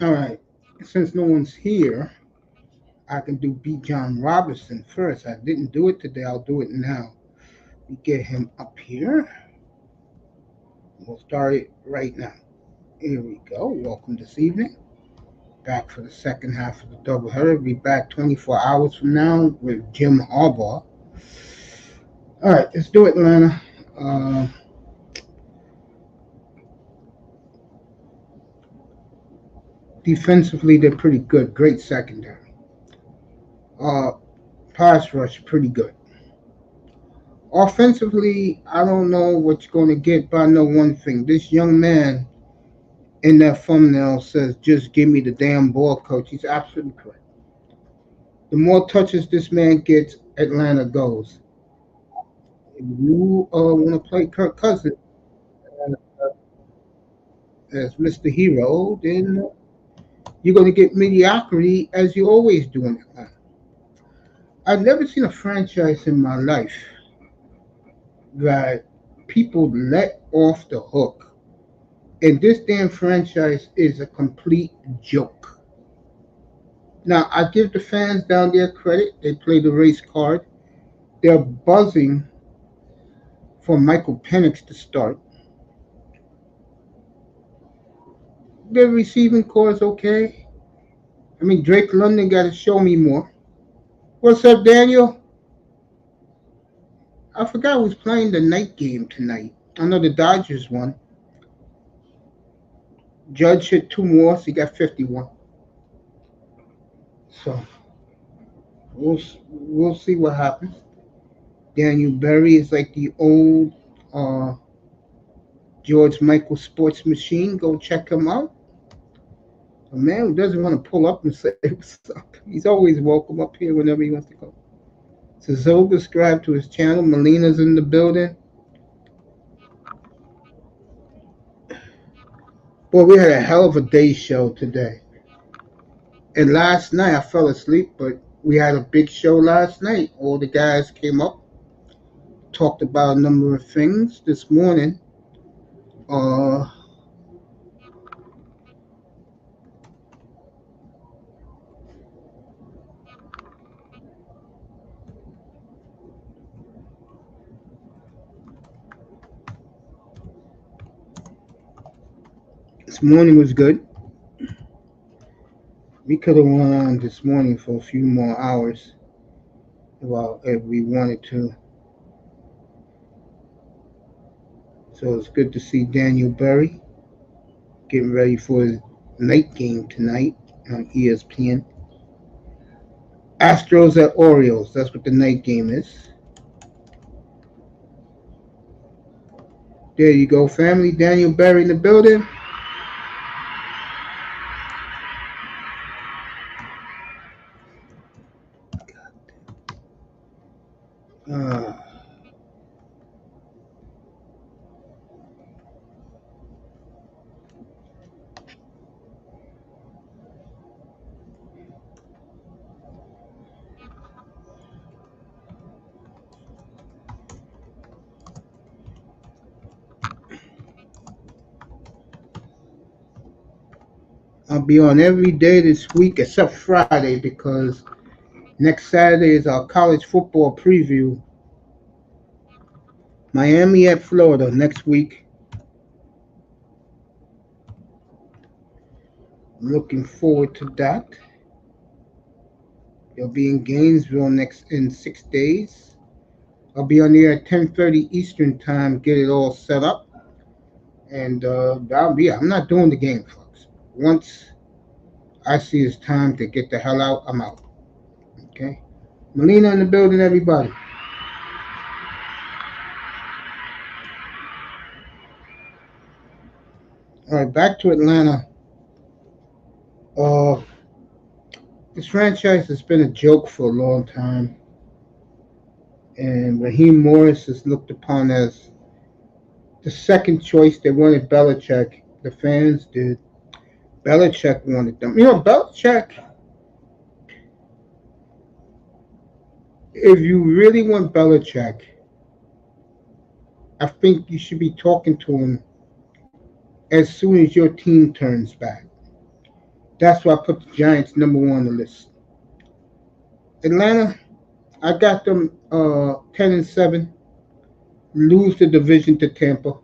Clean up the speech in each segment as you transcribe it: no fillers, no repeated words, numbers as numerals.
All right. Since no one's here, I can do B. John Robertson first. I didn't do it today. I'll do it now. We get him up here. We'll start it right now. Here we go. Welcome this evening. Back for the second half of the doubleheader. Be back 24 hours from now with Jim Harbaugh. All right, let's do it, Atlanta. Uh, Defensively, they're pretty good. Great secondary. Uh, Pass rush, pretty good. Offensively, I don't know what you're going to get, but I know one thing. This young man in that thumbnail says, "Just give me the damn ball, coach." He's absolutely correct. The more touches this man gets, Atlanta goes. If you want to play Kirk Cousins as Mr. Hero, then you're going to get mediocrity as you always do in Atlanta. I've never seen a franchise in my life that people let off the hook. And this damn franchise is a complete joke. Now, I give the fans down there credit. They play the race card. They're buzzing for Michael Penix to start. Their receiving core is okay. I mean, Drake London got to show me more. What's up, Daniel? I forgot who's playing the night game tonight. I know the Dodgers won. Judge hit two more, so he got 51. So we'll see what happens. Daniel Berry is like the old uh, George Michael sports machine. Go check him out. A man who doesn't want to pull up and say what's up. He's always welcome up here whenever he wants to come. So subscribe to his channel. Melina's in the building. Boy, we had a hell of a day show today. And last night I fell asleep, but we had a big show last night. All the guys came up, talked about a number of things. This morning, uh, this morning was good. We could have went on this morning for a few more hours if we wanted to. So it's good to see Daniel Berry getting ready for his night game tonight on ESPN. Astros at Orioles. That's what the night game is. There you go, family. Daniel Berry in the building. Uh, I'll be on every day this week except Friday because next Saturday is our college football preview. Miami at Florida next week. Looking forward to that. They'll be in Gainesville next in 6 days. I'll be on there at 10:30 Eastern time. Get it all set up, and that'll be. I'm not doing the game, folks. Once I see it's time to get the hell out, I'm out. Okay. Melina in the building, everybody. All right, back to Atlanta. Uh, this franchise has been a joke for a long time, and Raheem Morris is looked upon as the second choice. They wanted Belichick. The fans did. Belichick wanted them. Belichick. If you really want Belichick, I think you should be talking to him as soon as your team turns back. That's why I put the Giants number one on the list. Atlanta, I got them 10-7, lose the division to Tampa.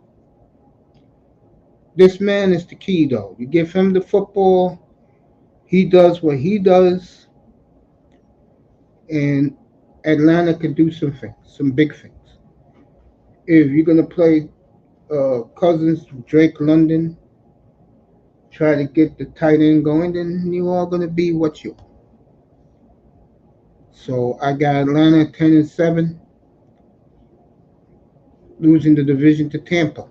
This man is the key, though. You give him the football, he does what he does, and Atlanta can do some things, some big things. If you're gonna play Cousins, Drake London, try to get the tight end going, then you are gonna be what you are. So I got Atlanta 10-7, losing the division to Tampa.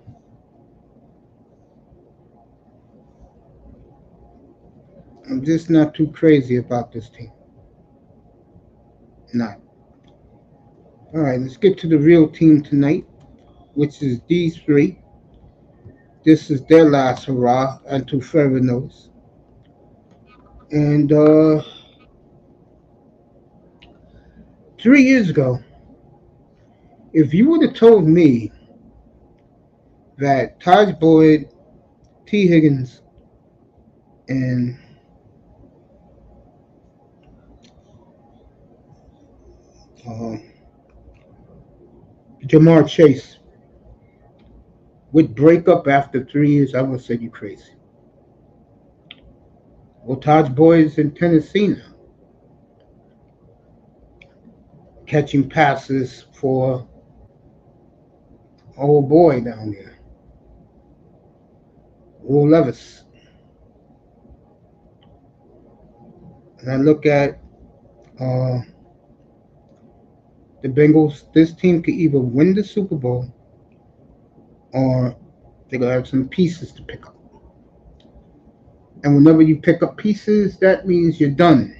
I'm just not too crazy about this team. Not. All right, let's get to the real team tonight, which is these three. This is their last hurrah until further notice. And 3 years ago, if you would have told me that Taj Boyd, T. Higgins, and uh, Jamar Chase would break up after 3 years, I would have said you crazy. Well, Taj Boyd is in Tennessee now, catching passes for old boy down there, Will Levis. And I look at uh, the Bengals. This team could either win the Super Bowl or they're going to have some pieces to pick up. And whenever you pick up pieces, that means you're done.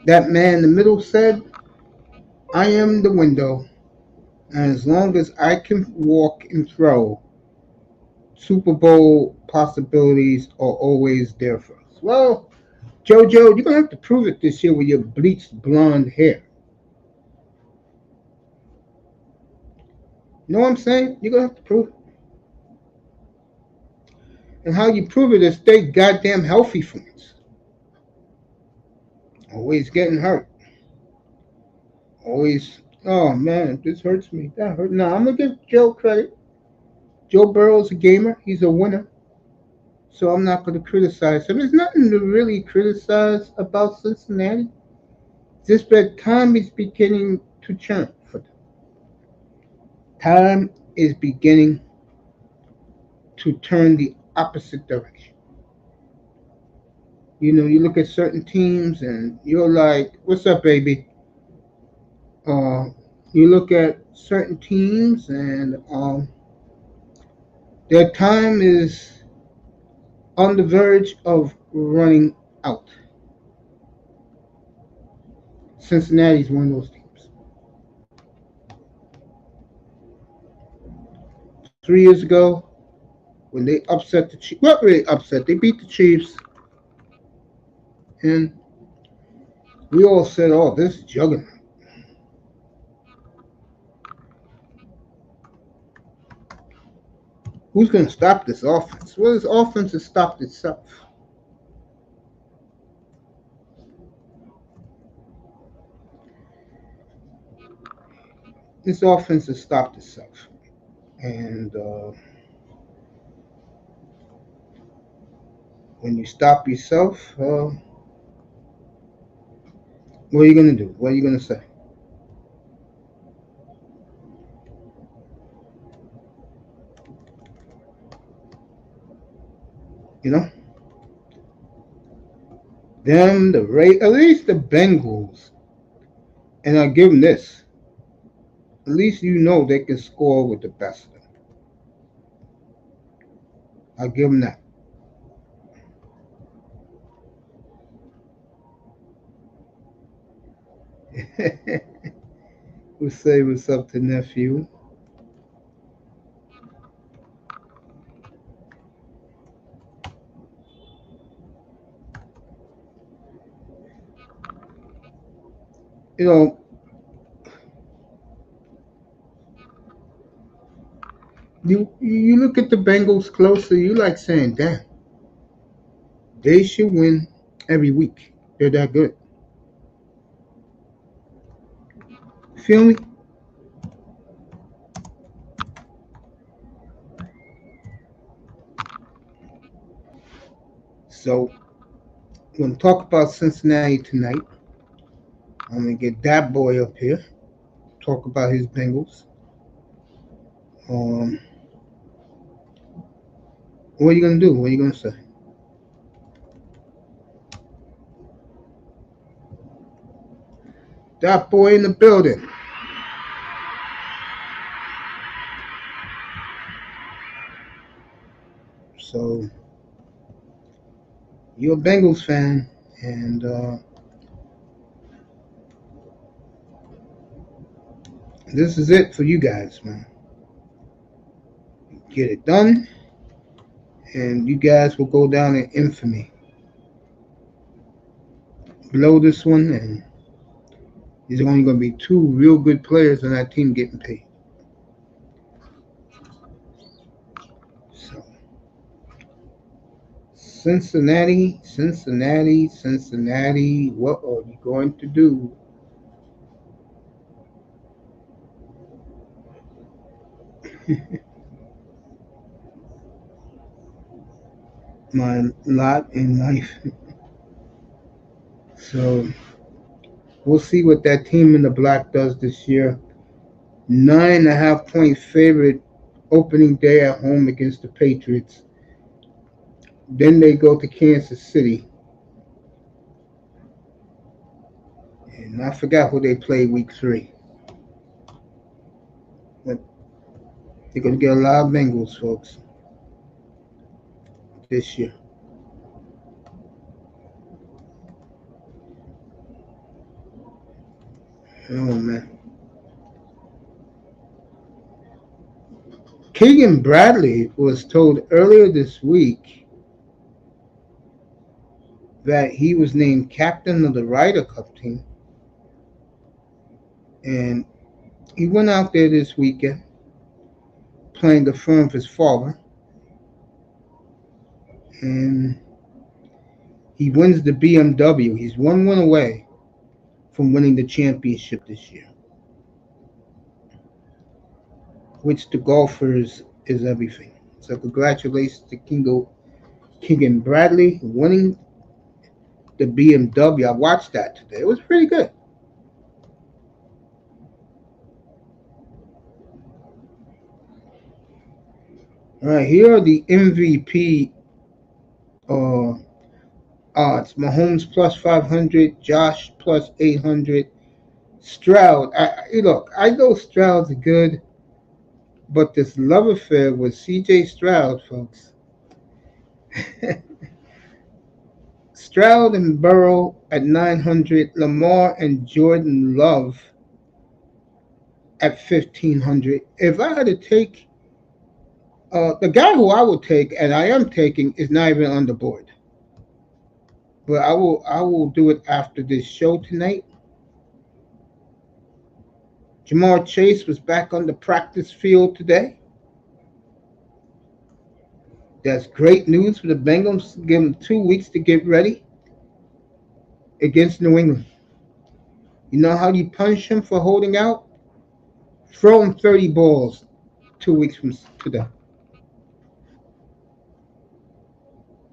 That man in the middle said, I am the window, and as long as I can walk and throw, Super Bowl possibilities are always there for us. Well, JoJo, you're going to have to prove it this year with your bleached blonde hair. You know what I'm saying? You're going to have to prove it. And how you prove it is stay goddamn healthy for once. Always getting hurt. Always, oh man, this hurts me. That hurt. No, I'm going to give Joe credit. Joe Burrow's a gamer. He's a winner. So I'm not going to criticize him. There's nothing to really criticize about Cincinnati. Just that time is beginning to turn for them. Time is beginning to turn the opposite direction. You know, you look at certain teams and you're like, "What's up, baby?" Uh, you look at certain teams and their time is on the verge of running out. Cincinnati's one of those teams. 3 years ago, when they upset the Chiefs, not really upset, they beat the Chiefs, and we all said, "Oh, this is juggernaut." Who's going to stop this offense? Well, this offense has stopped itself. This offense has stopped itself. And when you stop yourself, what are you going to do? What are you going to say? You know? At least the Bengals, and I give them this. At least you know they can score with the best of them. I give them that. We'll say what's up to nephew. You know, you you look at the Bengals closer, you like saying, damn, they should win every week. They're that good. Feel me? So, we're going to talk about Cincinnati tonight. I'm going to get that boy up here, talk about his Bengals. What are you going to do? What are you going to say? That boy in the building. So, you're a Bengals fan, and this is it for you guys, man. Get it done, and you guys will go down in infamy. Below this one, and there's only going to be two real good players on that team getting paid. So, Cincinnati, what are you going to do? My lot in life. So, we'll see what that team in the black does this year. 9.5 point favorite opening day at home against the Patriots. Then they go to Kansas City. And I forgot who they play week 3. But they're going to get a lot of Bengals, folks, this year. Oh, man. Keegan Bradley was told earlier this week that he was named captain of the Ryder Cup team. And he went out there this weekend playing the firm of his father. And he wins the BMW. He's one win away from winning the championship this year, which to golfers is everything. So congratulations to Keegan Bradley winning the BMW. I watched that today. It was pretty good. All right, here are the MVP odds. Mahomes plus 500, Josh plus 800, Stroud. Look, I know Stroud's good, but this love affair with C.J. Stroud, folks. Stroud and Burrow at 900, Lamar and Jordan Love at 1,500. If I had to take the guy who I would take, and I am taking, is not even on the board. But I will do it after this show tonight. Jamar Chase was back on the practice field today. That's great news for the Bengals. Give them 2 weeks to get ready against New England. You know how you punish him for holding out? Throw him 30 balls 2 weeks from today.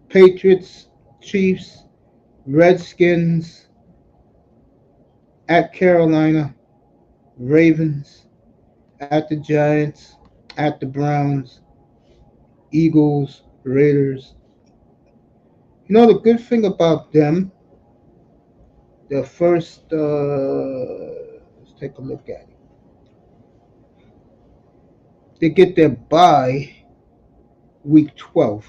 Patriots, Chiefs, Redskins, at Carolina, Ravens, at the Giants, at the Browns, Eagles, Raiders. You know the good thing about them, the first, let's take a look at it. They get their bye week 12.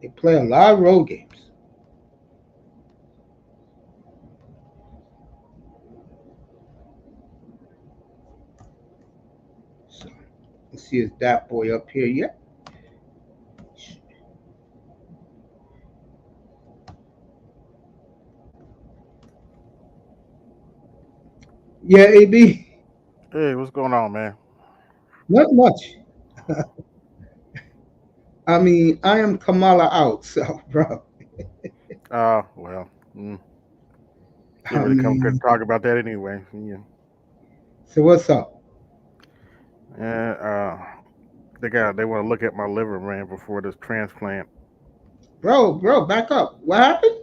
They play a lot of road games. So let's see see is that boy up here yet. Yeah, AB. Hey, what's going on, man? Not much. I mean, I am Kamala out, so bro. Well, I didn't really come here to mean, talk about that anyway. Yeah, so what's up, yeah. They want to look at my liver, man, before this transplant. bro? Bro, back up. What happened?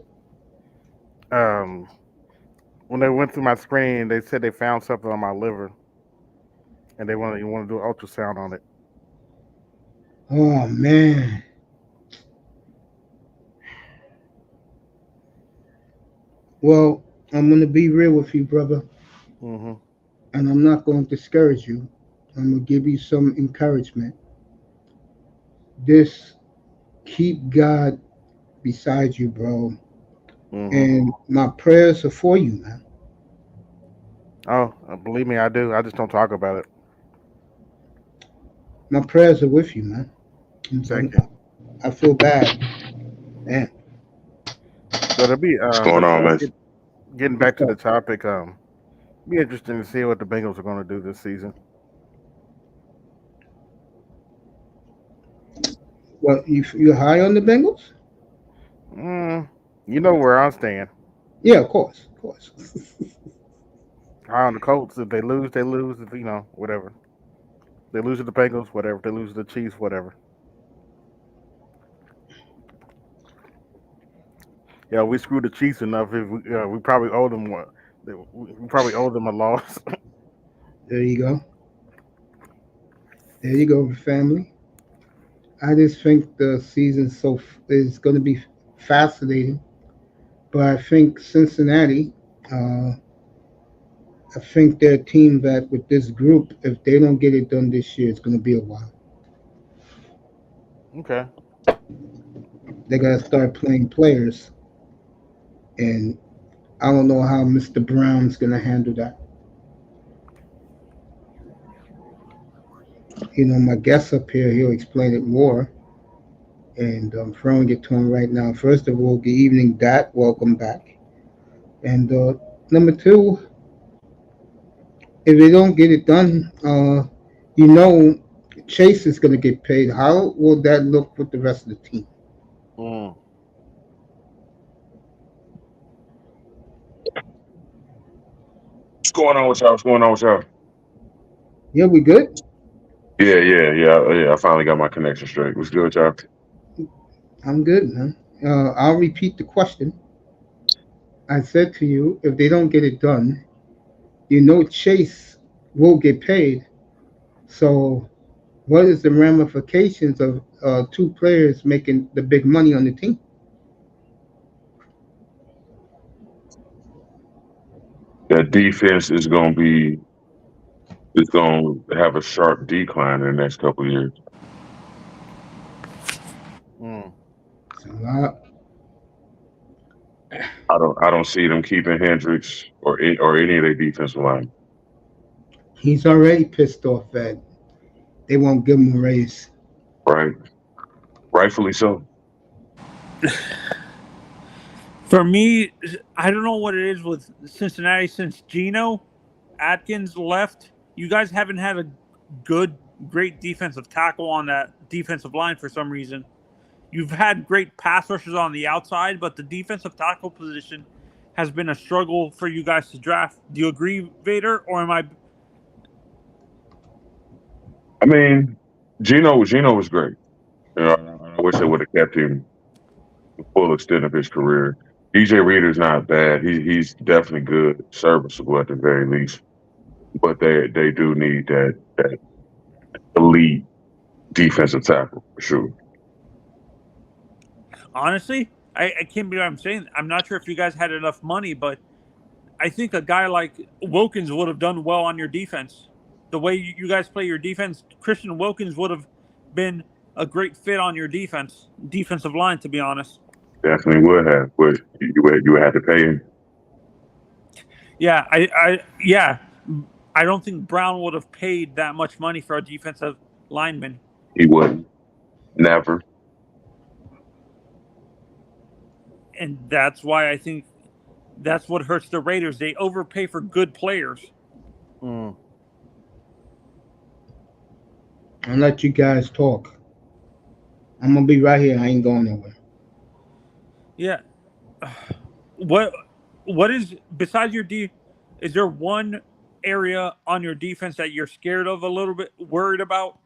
Um, when they went through my screening, they said they found something on my liver, and you want to do an ultrasound on it. Oh man. Well, I'm gonna be real with you, brother, Mm-hmm. and I'm not going to discourage you. I'm gonna give you some encouragement. This keep God beside you, bro. Mm-hmm. And my prayers are for you, man. Oh, believe me, I do. I just don't talk about it. My prayers are with you, man. Thank you. I feel bad, man. So to be What's going on, man? getting back to the topic, be interesting to see what the Bengals are going to do this season. Well, you're high on the Bengals? Mm, you know where I stand. Yeah, of course, of course. High on the Colts. If they lose, they lose. If whatever. They lose to the Bengals, whatever. They lose to the Chiefs, whatever. Yeah, we screwed the Chiefs enough. If we probably owe them one. We probably owe them a loss. There you go. There you go, family. I just think the season is going to be fascinating, but I think Cincinnati. Uh, I think they're a team that, with this group, if they don't get it done this year, it's going to be a while. Okay. They got to start playing players, and I don't know how Mr. Brown's going to handle that. My guest up here, he'll explain it more, and I'm throwing it to him right now. First of all, good evening, Dad. Welcome back. And number two, if they don't get it done, you know, Chase is going to get paid. How will that look with the rest of the team? Mm. What's going on with y'all? What's going on with y'all? Yeah, we good? Yeah. I finally got my connection straight. What's good, y'all? I'm good, man. I'll repeat the question. I said to you, if they don't get it done, Chase will get paid. So, what is the ramifications of two players making the big money on the team? That defense is going to have a sharp decline in the next couple of years. Mm. It's a lot. I don't see them keeping Hendricks or any of their defensive line. He's already pissed off that they won't give him a raise. Right? Rightfully so. For me, I don't know what it is with Cincinnati since Geno Atkins left. You guys haven't had a great defensive tackle on that defensive line for some reason. You've had great pass rushers on the outside, but the defensive tackle position has been a struggle for you guys to draft. Do you agree, Vader, or am I? I mean, Geno was great. I wish they would have kept him the full extent of his career. DJ Reader's not bad. He's definitely good, serviceable at the very least. But they do need that elite defensive tackle for sure. Honestly, I can't believe I'm saying. I'm not sure if you guys had enough money, but I think a guy like Wilkins would have done well on your defense. The way you guys play your defense, Christian Wilkins would have been a great fit on your defensive line, to be honest. Definitely would have, but you would have to pay him. Yeah, I don't think Brown would have paid that much money for a defensive lineman. He wouldn't. Never. And that's why I think that's what hurts the Raiders. They overpay for good players. Mm. I'll let you guys talk. I'm gonna be right here. I ain't going nowhere. Yeah. What is besides your is there one area on your defense that you're scared of a little bit, worried about,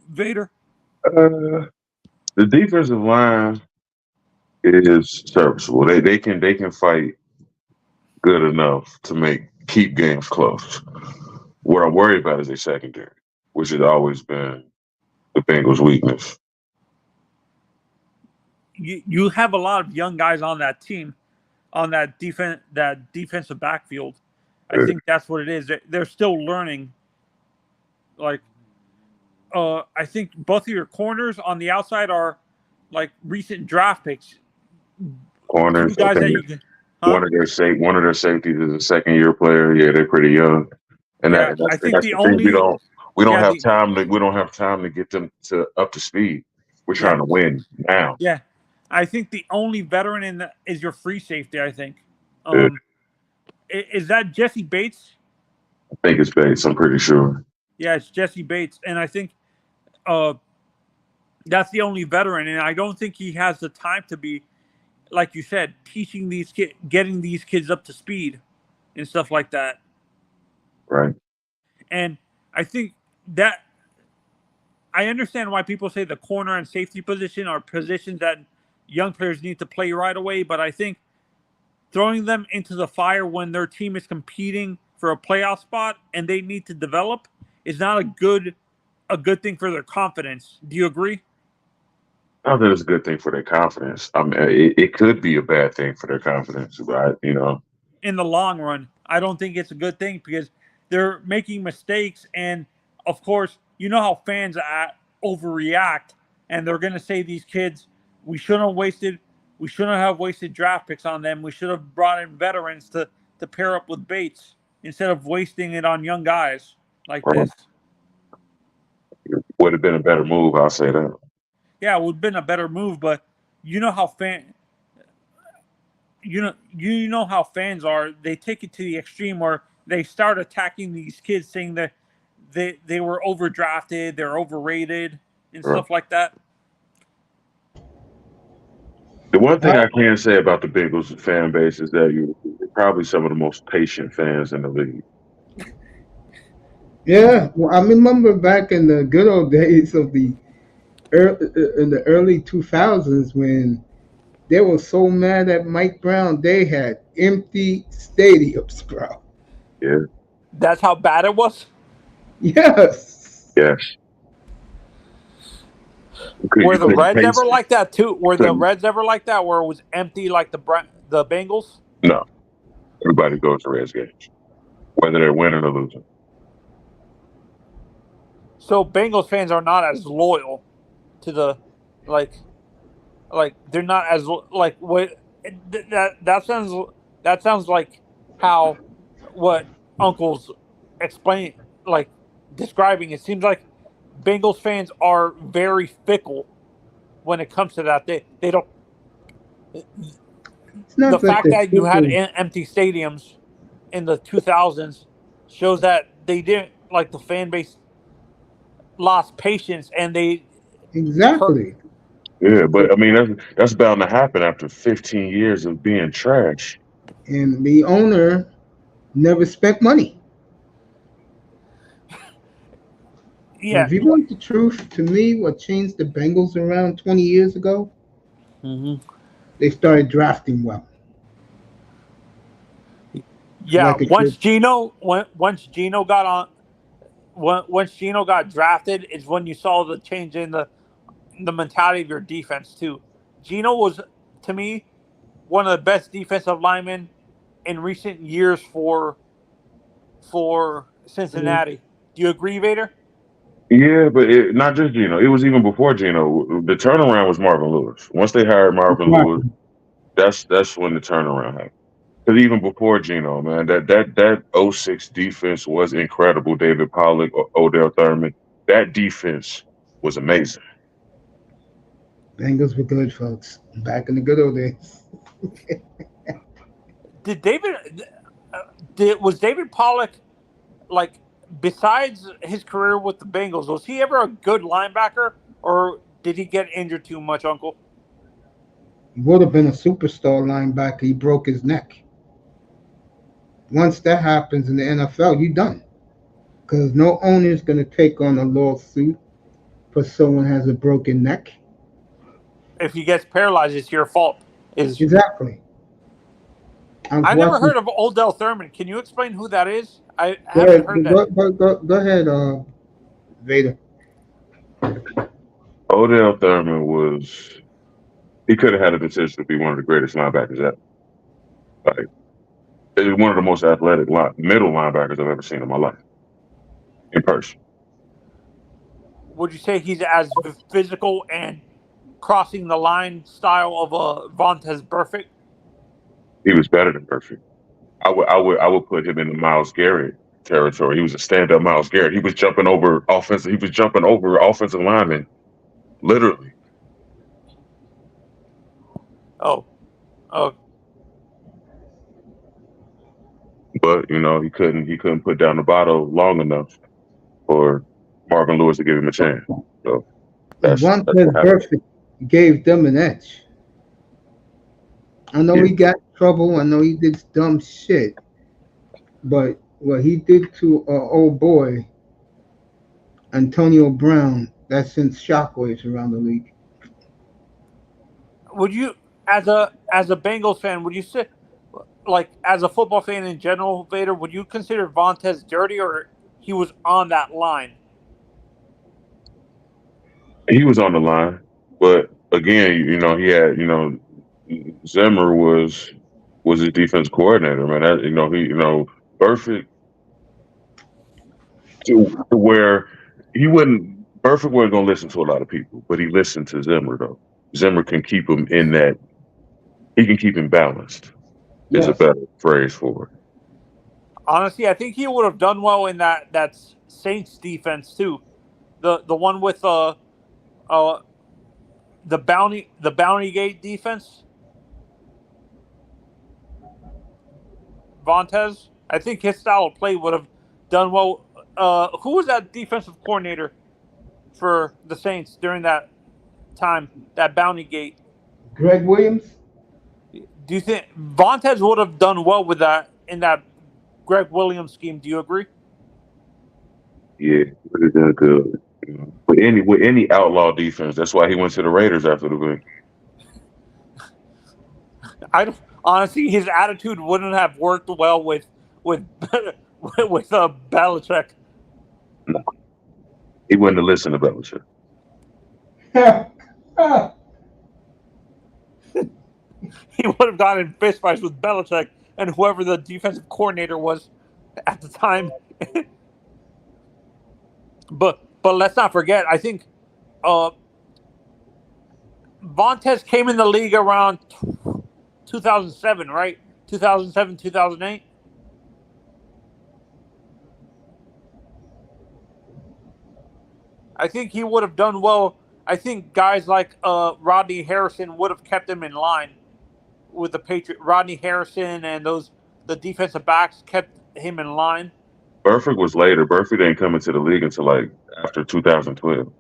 Vader? The defensive line is serviceable. They can fight good enough to keep games close. What I'm worried about is their secondary, which has always been the Bengals' weakness. You have a lot of young guys on that team, on that defensive backfield. I think that's what it is. They're still learning. Like, I think both of your corners on the outside are like recent draft picks. Corners, Two guys that you can. Huh? one of their safeties is a second-year player. Yeah, they're pretty young, and Yeah, that's I think that's the the thing. only We don't yeah, have time to get them up to speed. We're trying to win now. Yeah, I think the only veteran is your free safety. I think. Is that Jesse Bates? I think it's Bates. I'm pretty sure. Yeah, it's Jesse Bates, and I think that's the only veteran, and I don't think he has the time to be, like you said, teaching these kids, getting these kids up to speed, and stuff like that. Right. And I think that I understand why people say the corner and safety position are positions that young players need to play right away, but I think throwing them into the fire when their team is competing for a playoff spot and they need to develop is not a good thing for their confidence. Do you agree? I think it's a good thing for their confidence. I mean, it could be a bad thing for their confidence, but in the long run, I don't think it's a good thing because they're making mistakes, and of course, you know how fans overreact, and they're going to say these kids, we shouldn't have wasted draft picks on them. We should have brought in veterans to pair up with Bates instead of wasting it on young guys like this. Would have been a better move, I'll say that. Yeah, it would have been a better move, but you know how how fans are. They take it to the extreme where they start attacking these kids, saying that they were overdrafted, they're overrated, and stuff like that. The one thing I can say about the Bengals fan base is that you're probably some of the most patient fans in the league. Yeah, well, I remember back in the good old days of in the early 2000s when they were so mad at Mike Brown, they had empty stadiums, bro. Yeah. That's how bad it was? Yes. Yes. Were the Reds ever like that too? Were the Reds ever like that where it was empty like the Bengals? No. Everybody goes to Reds games, whether they're winning or losing. So Bengals fans are not as loyal to the like they're not as like what that sounds like how what Uncle's describing. It seems like Bengals fans are very fickle when it comes to that. They don't. The fact that you had empty stadiums in the 2000s shows that they didn't like the fan base lost patience and they exactly. Yeah, but I mean that's bound to happen after 15 years of being trash. And the owner never spent money. Yeah. If you want the truth, to me, what changed the Bengals around 20 years ago, they started drafting well. Yeah, once Geno got drafted, is when you saw the change in the mentality of your defense too. Geno was, to me, one of the best defensive linemen in recent years for Cincinnati. Do you agree, Vader? Yeah, but not just Geno. It was even before Geno. The turnaround was Marvin Lewis. Once they hired Marvin Lewis, that's when the turnaround happened. Because even before Geno, man, that '06 defense was incredible. David Pollock, Odell Thurman, that defense was amazing. Bengals were good, folks. Back in the good old days. Did was David Pollock, like, besides his career with the Bengals, was he ever a good linebacker, or did he get injured too much, Uncle? He would have been a superstar linebacker. He broke his neck. Once that happens in the NFL, you're done. Because no owner is going to take on a lawsuit for someone who has a broken neck. If he gets paralyzed, it's your fault. Exactly. I never heard of Odell Thurman. Can you explain who that is? I haven't heard that. Go ahead, Vader. Odell Thurman he could have had a potential to be one of the greatest linebackers ever. Like, he's one of the most athletic middle linebackers I've ever seen in my life, in person. Would you say he's as physical and crossing the line style of Vontaze Burfict? He was better than perfect. I would put him in the Myles Garrett territory. He was a stand-up Myles Garrett. He was jumping over offensive linemen, literally. Oh. But he couldn't put down the bottle long enough for Marvin Lewis to give him a chance. So that's Perfect gave them an edge. I know he got in trouble. I know he did dumb shit. But what he did to old boy, Antonio Brown, that sent shockwaves around the league. Would you, as a Bengals fan, would you say, like, as a football fan in general, Vader, would you consider Vontaze dirty, or he was on that line? He was on the line, but again, he had, Zimmer was his defense coordinator, man. Burfict, to where Burfict wasn't going to listen to a lot of people, but he listened to Zimmer, though. Zimmer can keep him he can keep him balanced. Yes. Is a better phrase for it. Honestly, I think he would have done well in that Saints defense too. The one with the bounty gate defense. Vontaze, I think his style of play would have done well. Who was that defensive coordinator for the Saints during that time, that bounty gate? Greg Williams. Do you think Vontaze would have done well with that in that Greg Williams scheme? Do you agree? Yeah, would have done good. With any outlaw defense, that's why he went to the Raiders after the win. Honestly, his attitude wouldn't have worked well with Belichick. No, he wouldn't have listened to Belichick. He would have gotten in fistfights with Belichick and whoever the defensive coordinator was at the time. But let's not forget, I think Vontaze came in the league around 2007, right? 2007, 2008? I think he would have done well. I think guys like Rodney Harrison would have kept him in line with the Patriots. Rodney Harrison and the defensive backs kept him in line. Burfict was later. Burfict didn't come into the league until like after 2012.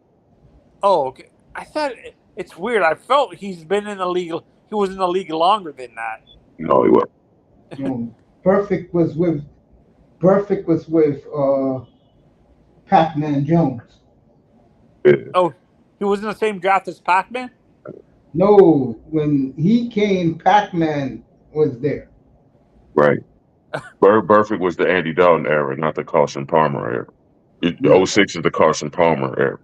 Oh, okay. I thought it's weird. I felt he's been in the league. He was in the league longer than that. No, he wasn't. Burfict was with Pac-Man Jones. Yeah. Oh, he was in the same draft as Pac-Man? No, when he came, Pac-Man was there. Right. Burfict was the Andy Dalton era, not the Carson Palmer era. The 06 is the Carson Palmer era.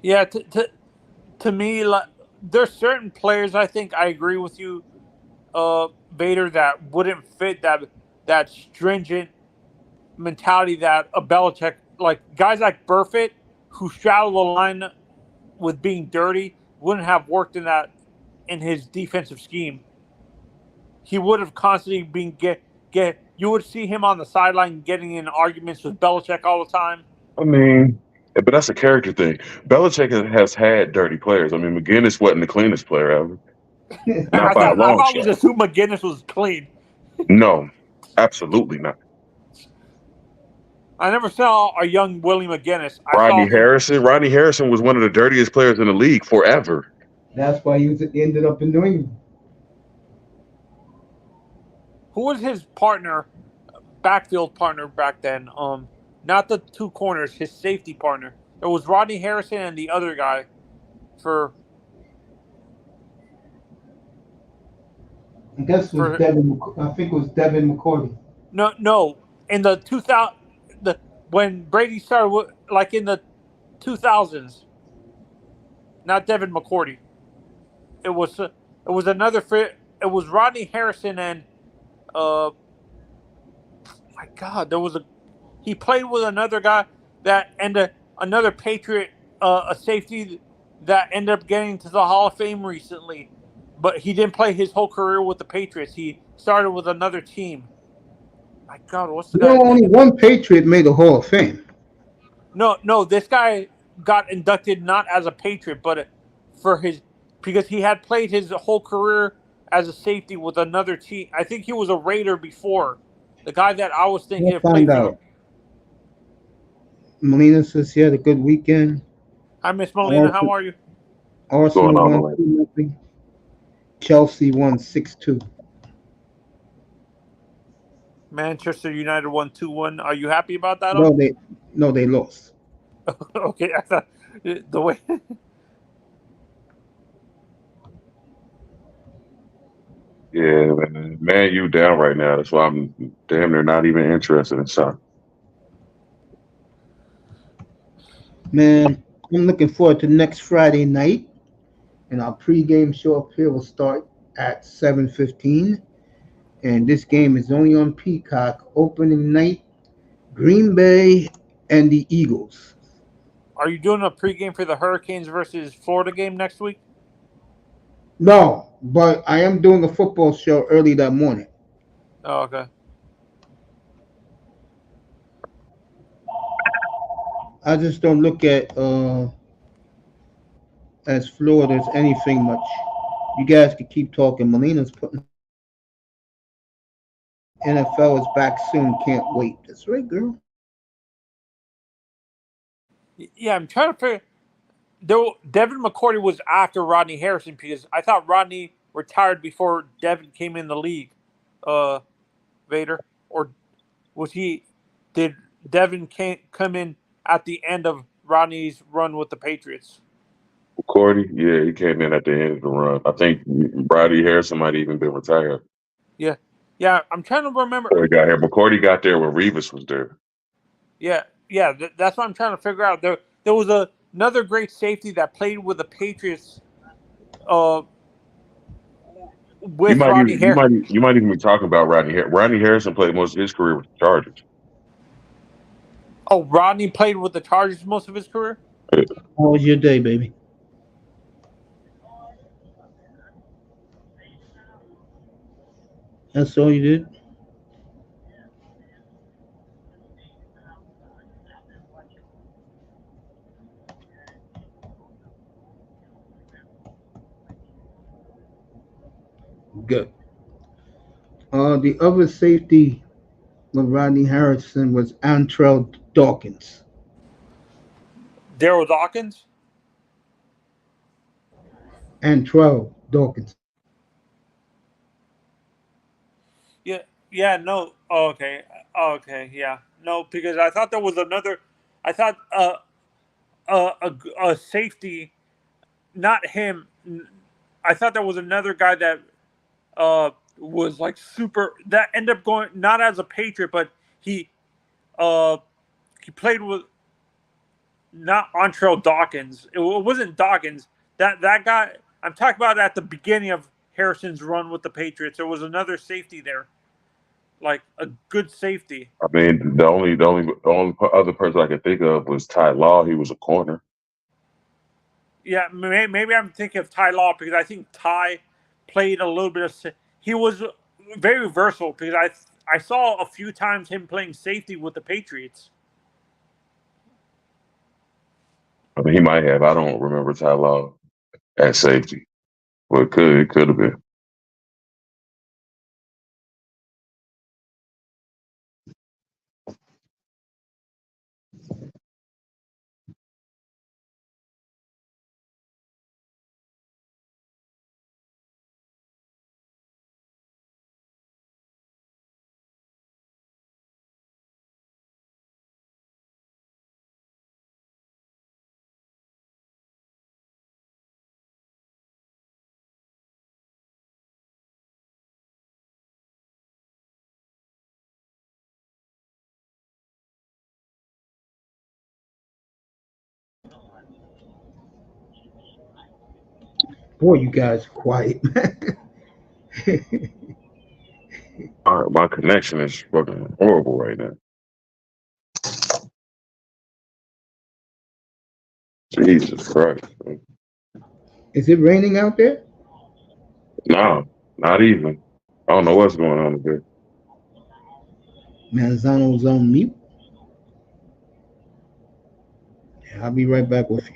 Yeah, to me, like, there's certain players, I think I agree with you, Vader, that wouldn't fit that stringent mentality that a Belichick, like guys like Burfict, who straddle the line with being dirty, wouldn't have worked in in his defensive scheme. He would have constantly been you would see him on the sideline getting in arguments with Belichick all the time. I mean, but that's a character thing. Belichick has had dirty players. I mean, McGinnis wasn't the cleanest player ever. Not by a long I shot. always assumed McGinnis was clean. No, absolutely not. I never saw a young Willie McGinnis. Rodney Harrison was one of the dirtiest players in the league forever. That's why he ended up in New England. Who was his partner, backfield partner back then? Not the two corners, his safety partner. It was Rodney Harrison and the other guy. I guess it was Devin. I think it was Devin McCourty. No. In the 2000, when Brady started, like in the 2000s. Not Devin McCourty. It was another. It was Rodney Harrison and. My God, he played with another guy another Patriot, a safety that ended up getting to the Hall of Fame recently, but he didn't play his whole career with the Patriots. He started with another team. My God, what's the guy? Only one Patriot made the Hall of Fame. No, this guy got inducted not as a Patriot, but because he had played his whole career as a safety with another team. I think he was a Raider before. The guy that I was thinking of played for. Molina says he had a good weekend. Hi, Miss Molina. How are you? Arsenal won 2-0. Chelsea won 6-2. Manchester United won 2-1. Are you happy about that? No, they lost. Okay, I thought the way. Yeah, man, you down right now. That's why I'm damn near not even interested in soccer. Man, I'm looking forward to next Friday night, and our pregame show up here will start at 7:15. And this game is only on Peacock. Opening night, Green Bay and the Eagles. Are you doing a pregame for the Hurricanes versus Florida game next week? No, but I am doing a football show early that morning. Oh, okay. I just don't look at as Florida as anything much. You guys can keep talking. Molina's putting NFL is back soon. Can't wait. That's right, girl. Yeah, I'm trying to figure. Devin McCourty was after Rodney Harrison because I thought Rodney retired before Devin came in the league. Vader, or was he? Did Devin come in at the end of Rodney's run with the Patriots? McCourty, yeah, he came in at the end of the run. I think Rodney Harrison might even been retired. Yeah. I'm trying to remember. McCourty got there when Revis was there. Yeah. That's what I'm trying to figure out. There was another great safety that played with the Patriots. With Rodney Harrison. You might even be talking about Rodney Harrison. Rodney Harrison played most of his career with the Chargers. Oh, Rodney played with the Chargers most of his career? How was your day, baby? That's all you did? Good. The other safety of Rodney Harrison was Antrell Dawkins. Daryl Dawkins? Antrell Dawkins. Yeah, no. Okay, yeah. No, because I thought there was another. I thought a safety, not him. I thought there was another guy that was like super. That ended up going not as a Patriot, but he played with not Antrell Dawkins. It wasn't Dawkins. That guy. I'm talking about at the beginning of Harrison's run with the Patriots. There was another safety there. Like a good safety. I mean, the only other person I could think of was Ty Law. He was a corner. Yeah, maybe I'm thinking of Ty Law because I think Ty played a little bit of. He was very versatile because I saw a few times him playing safety with the Patriots. I mean, he might have. I don't remember Ty Law at safety. Well, it could have been. Boy, you guys are quiet, man. All right, my connection is fucking horrible right now. Jesus Christ. Is it raining out there? No, not even. I don't know what's going on here. Manzano's on mute. Yeah, I'll be right back with you.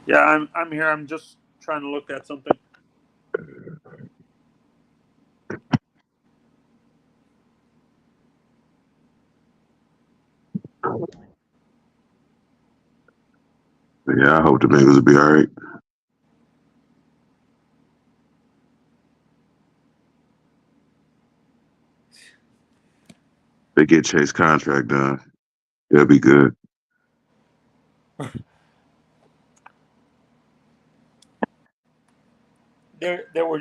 Yeah, I'm here. I'm just trying to look at something. Yeah, I hope the Bengals will be all right. They get Chase contract done. They'll be good. There were.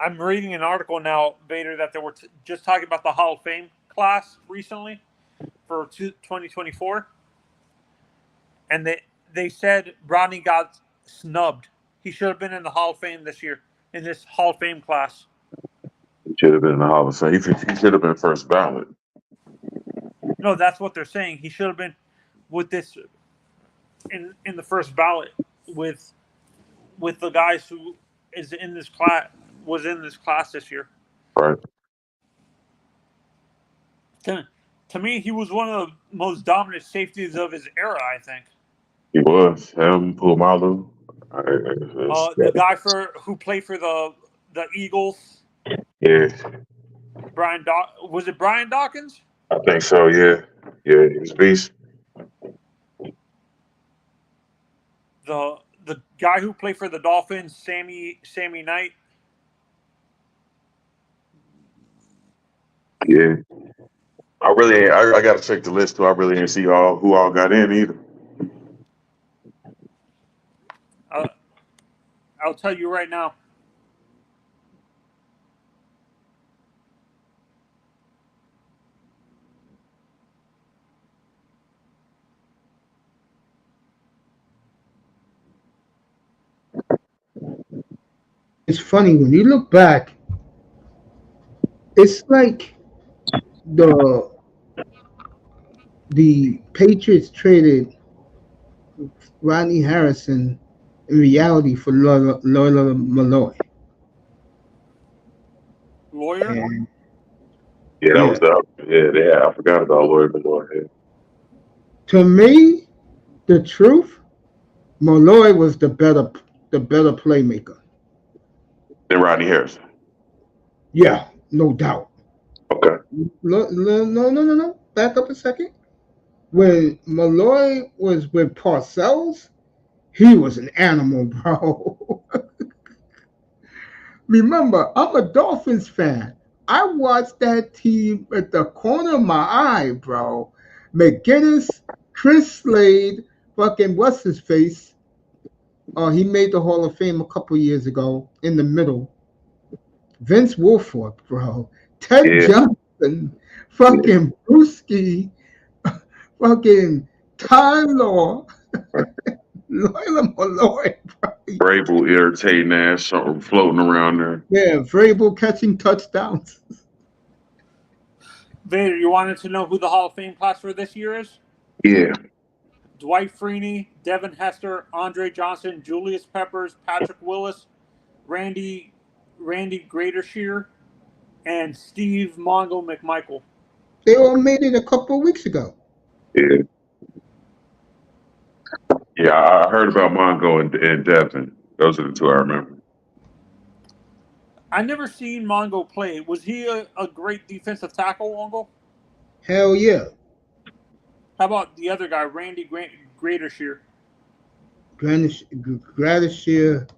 I'm reading an article now, Vader, that they were just talking about the Hall of Fame class recently for 2024, and they said Rodney got snubbed. He should have been in the Hall of Fame this year in this Hall of Fame class. He should have been in the Hall of Fame. He should have been first ballot. No, that's what they're saying. He should have been with this in the first ballot with the guys who is in this class this year. Right. To me, he was one of the most dominant safeties of his era, I think. He was. Him, Pulmalu. The guy who played for the Eagles. Yeah. Was it Brian Dawkins? I think so, yeah. Yeah, he was a beast. The guy who played for the Dolphins, Sammy Knight. Yeah. I gotta check the list too. I really didn't see who all got in either. I'll tell you right now. It's funny when you look back. It's like the Patriots traded Rodney Harrison in reality for Loyola Malloy. Lawyer? And Yeah, that was I forgot about Lloyd Malloy. to me, the truth, Malloy was the better playmaker. Then Rodney Harrison. Yeah, no doubt. Okay. No. Back up a second. When Malloy was with Parcells, he was an animal, bro. Remember, I'm a Dolphins fan. I watched that team at the corner of my eye, bro. McGinnis, Chris Slade, fucking what's his face? He made the Hall of Fame a couple years ago in the middle. Vince Wilfork, bro. Ted Johnson, fucking Brewski, fucking Ty Law, Loyola Malloy, bro. Vrabel irritating ass floating around there. Yeah, Vrabel catching touchdowns. Vader, you wanted to know who the Hall of Fame class for this year is? Yeah. Dwight Freeney, Devin Hester, Andre Johnson, Julius Peppers, Patrick Willis, Randy Greatershear, and Steve Mongo McMichael. They all made it a couple of weeks ago. Yeah. Yeah, I heard about Mongo and Devin. Those are the two I remember. I never seen Mongo play. Was he a great defensive tackle, Uncle? Hell yeah. How about the other guy, Randy Greatershear? Gradishir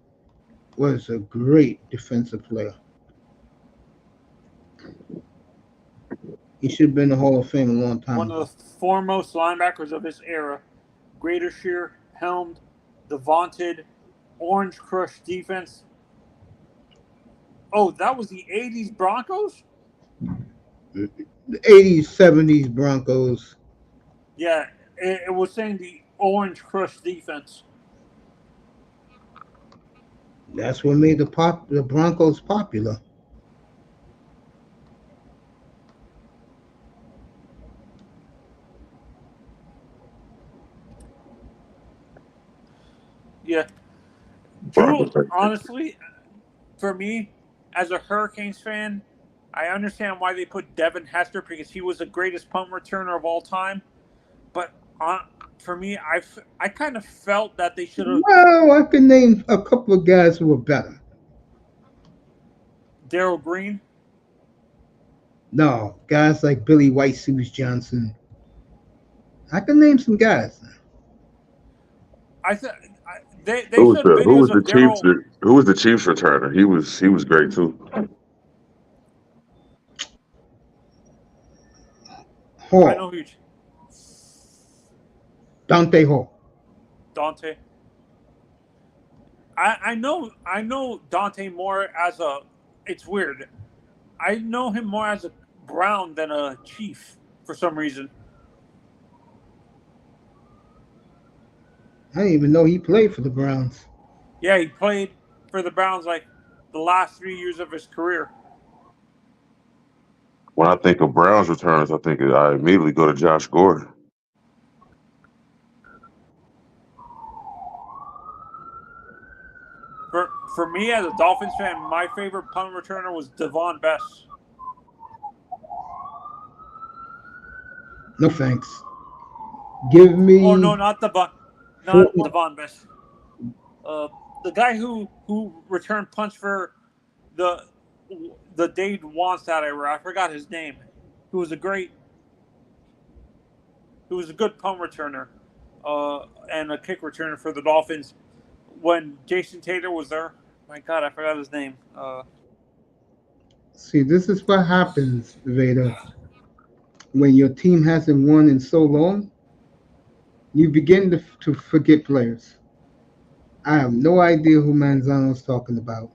was a great defensive player. He should have been in the Hall of Fame a long time One ago. of the foremost linebackers of his era. Greatershear helmed the vaunted Orange Crush defense. Oh, that was the 80s Broncos? The 80s, 70s Broncos. Yeah, it was saying the Orange Crush defense. That's what made the Broncos popular. Yeah. Drew, honestly, for me, as a Hurricanes fan, I understand why they put Devin Hester because he was the greatest punt returner of all time. But for me, I kind of felt that they should have. Well, I can name a couple of guys who were better. Darryl Green. No, guys like Billy White, Suze Johnson. I can name some guys. I thought they showed videos who was of the Chiefs? Who was the Chiefs returner? He was great too. Hall. I know who. Dante Hall. Dante. I know Dante more as a. It's weird. I know him more as a Brown than a Chief for some reason. I didn't even know he played for the Browns. Yeah, he played for the Browns like the last 3 years of his career. When I think of Browns returns, I immediately go to Josh Gordon. For me as a Dolphins fan, my favorite punt returner was Devon Best. No thanks. Give me. Oh no, not Devon Best. The guy who returned punts for the Dade Wannstedt era. I forgot his name. Who was a good punt returner, and a kick returner for the Dolphins. When Jason Taylor was there, my God, I forgot his name. See, this is what happens, Vader. When your team hasn't won in so long, you begin to forget players. I have no idea who Manzano's talking about.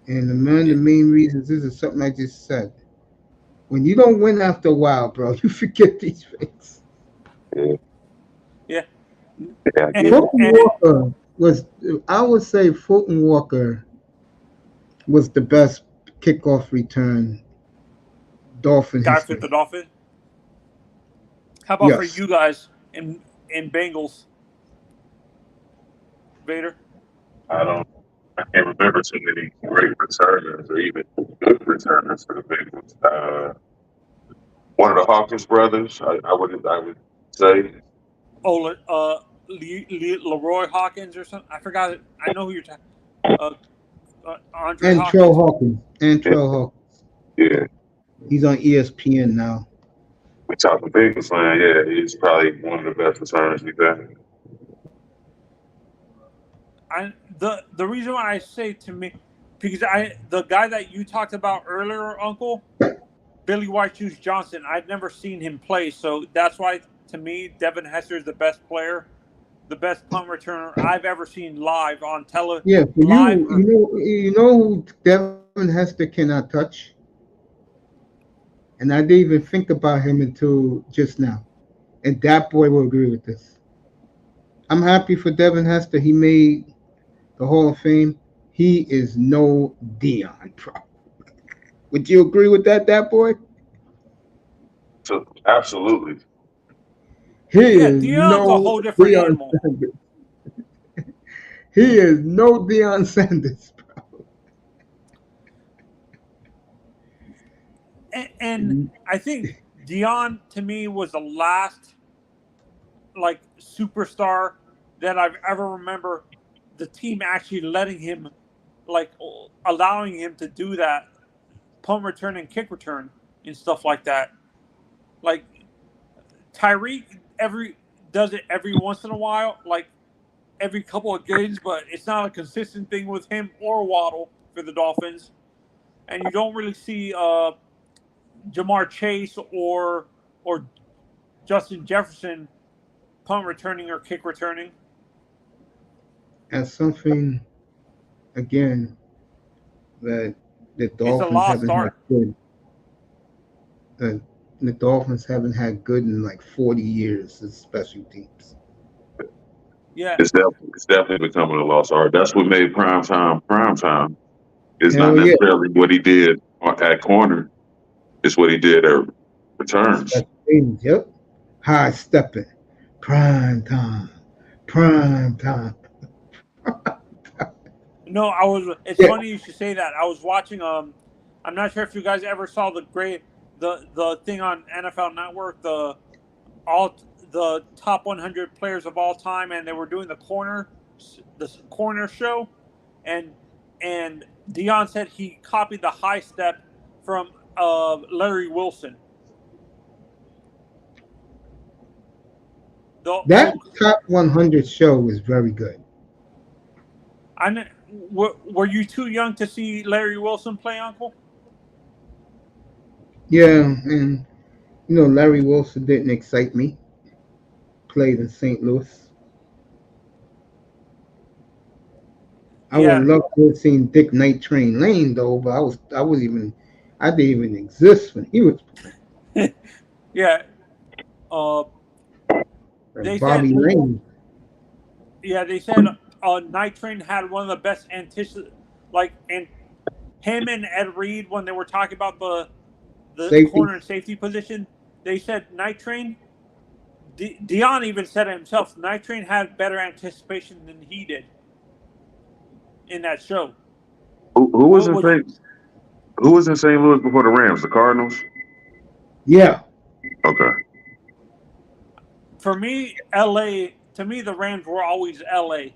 And the main reasons, this is something I just said. When you don't win after a while, bro, you forget these things. Yeah. Fulton Walker I would say Fulton Walker was the best kickoff return Dolphin guy history. for the Dolphins. How about for Yes. you guys in Bengals, Vader? I can't remember too many great returners or even good returners for the Bengals. One of the Hawkins brothers, I would say. Oh, Leroy Hawkins or something. I forgot it. I know who you're talking. Andre And Hawkins. Trell Hawkins. Yeah. He's on ESPN now. We talking Bengals fan, yeah, he's probably one of the best returners we've had. The reason why I say to me, because the guy that you talked about earlier, Uncle, Billy White Shoes Johnson, I'd never seen him play, so that's why to me Devin Hester is the best player, the best punt returner I've ever seen live on television. Yeah, you know who Devin Hester cannot touch? And I didn't even think about him until just now. And that boy will agree with this. I'm happy for Devin Hester. He made the Hall of Fame, he is no Dion, bro. Would you agree with that boy? So absolutely. He Yeah, is Dion's a no whole different Deion animal. Sanders. He is no Deion Sanders, bro. And I think Dion to me was the last like superstar that I've ever remember the team actually letting him like allowing him to do that punt return and kick return and stuff like that. Like Tyreek does it every once in a while, like every couple of games, but it's not a consistent thing with him or Waddle for the Dolphins. And you don't really see Jamar Chase or Justin Jefferson punt returning or kick returning. As something again that the It's a Dolphins lost haven't had art. good. The Dolphins haven't had good in like 40 years as special teams. Yeah. It's definitely becoming a lost art. That's what made prime time. It's not Hell yeah. necessarily what he did at corner. It's what he did at returns. Special teams, yep. High stepping. Prime time. Prime time. No, it's Yeah. funny you should say that. I was watching I'm not sure if you guys ever saw the thing on NFL Network, the top 100 players of all time, and they were doing the corner show, and Dion said he copied the high step from Larry Wilson. That top 100 show was very good. Were you too young to see Larry Wilson play, Uncle? Yeah, and Larry Wilson didn't excite me. Played in St. Louis. I would Yeah. love to have seen Dick Night Train Lane though, but I didn't even exist when he was playing. Yeah. They said Bobby Lane. Yeah, they said Night Train had one of the best and him and Ed Reed when they were talking about the Safety. corner and safety position. They said Night Train. Dion even said it himself. Night Train had better anticipation than he did in that show. Who was in St. Louis before the Rams? The Cardinals? Yeah. Okay. For me, LA. To me, the Rams were always LA.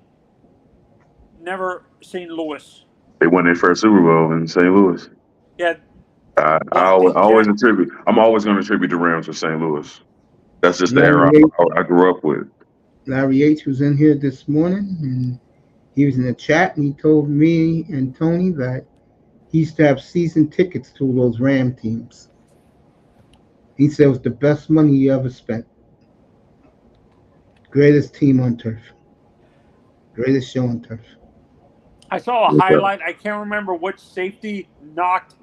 Never St. Louis. They won their first Super Bowl in St. Louis. Yeah. I'm always going to attribute the Rams to St. Louis. That's just the era I grew up with. Larry H was in here this morning, and he was in the chat, and he told me and Tony that he used to have season tickets to those Ram teams. He said it was the best money he ever spent. Greatest team on turf. Greatest show on turf. I saw a highlight. I can't remember which safety knocked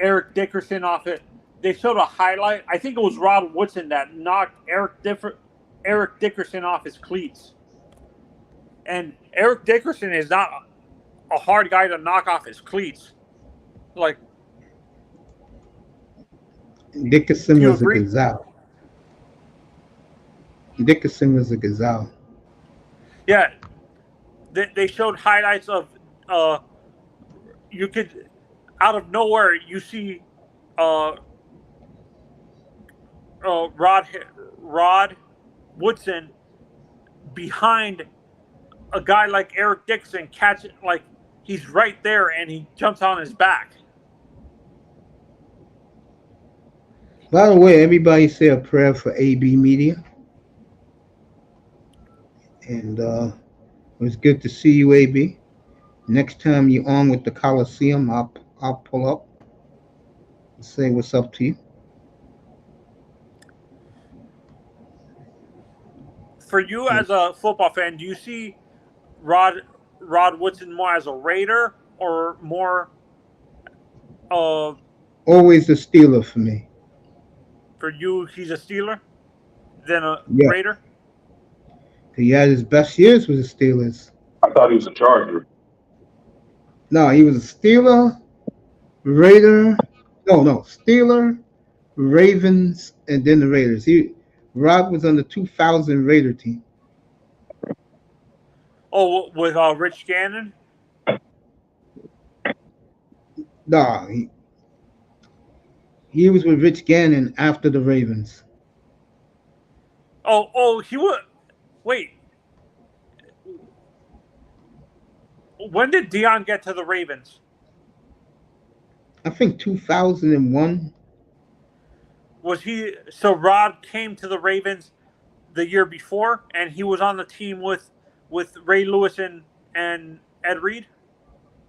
Eric Dickerson off it. They showed a highlight. I think it was Rod Woodson that knocked Eric Dickerson off his cleats. And Eric Dickerson is not a hard guy to knock off his cleats. Like Dickerson was a gazelle. Dickerson was a gazelle. Yeah. They showed highlights of you could out of nowhere you see Rod Woodson behind a guy like Eric Dickerson, catch it like he's right there and he jumps on his back. By the way, everybody say a prayer for AB Media. And it was good to see you, AB. Next time you're on with the Coliseum, I'll pull up and say what's up to you. For you as a football fan, do you see Rod Woodson more as a Raider or more always a Steeler for me. For you, he's a Steeler than a Raider? He had his best years with the Steelers. I thought he was a Charger. No, he was a Steeler, Raider. No, Steeler, Ravens, and then the Raiders. Rob was on the 2000 Raider team. Oh, with Rich Gannon? No, he was with Rich Gannon after the Ravens. Oh, he was. Wait. When did Dion get to the Ravens? I think 2001. Was he so Rod came to the Ravens the year before, and he was on the team with Ray Lewis and Ed Reed?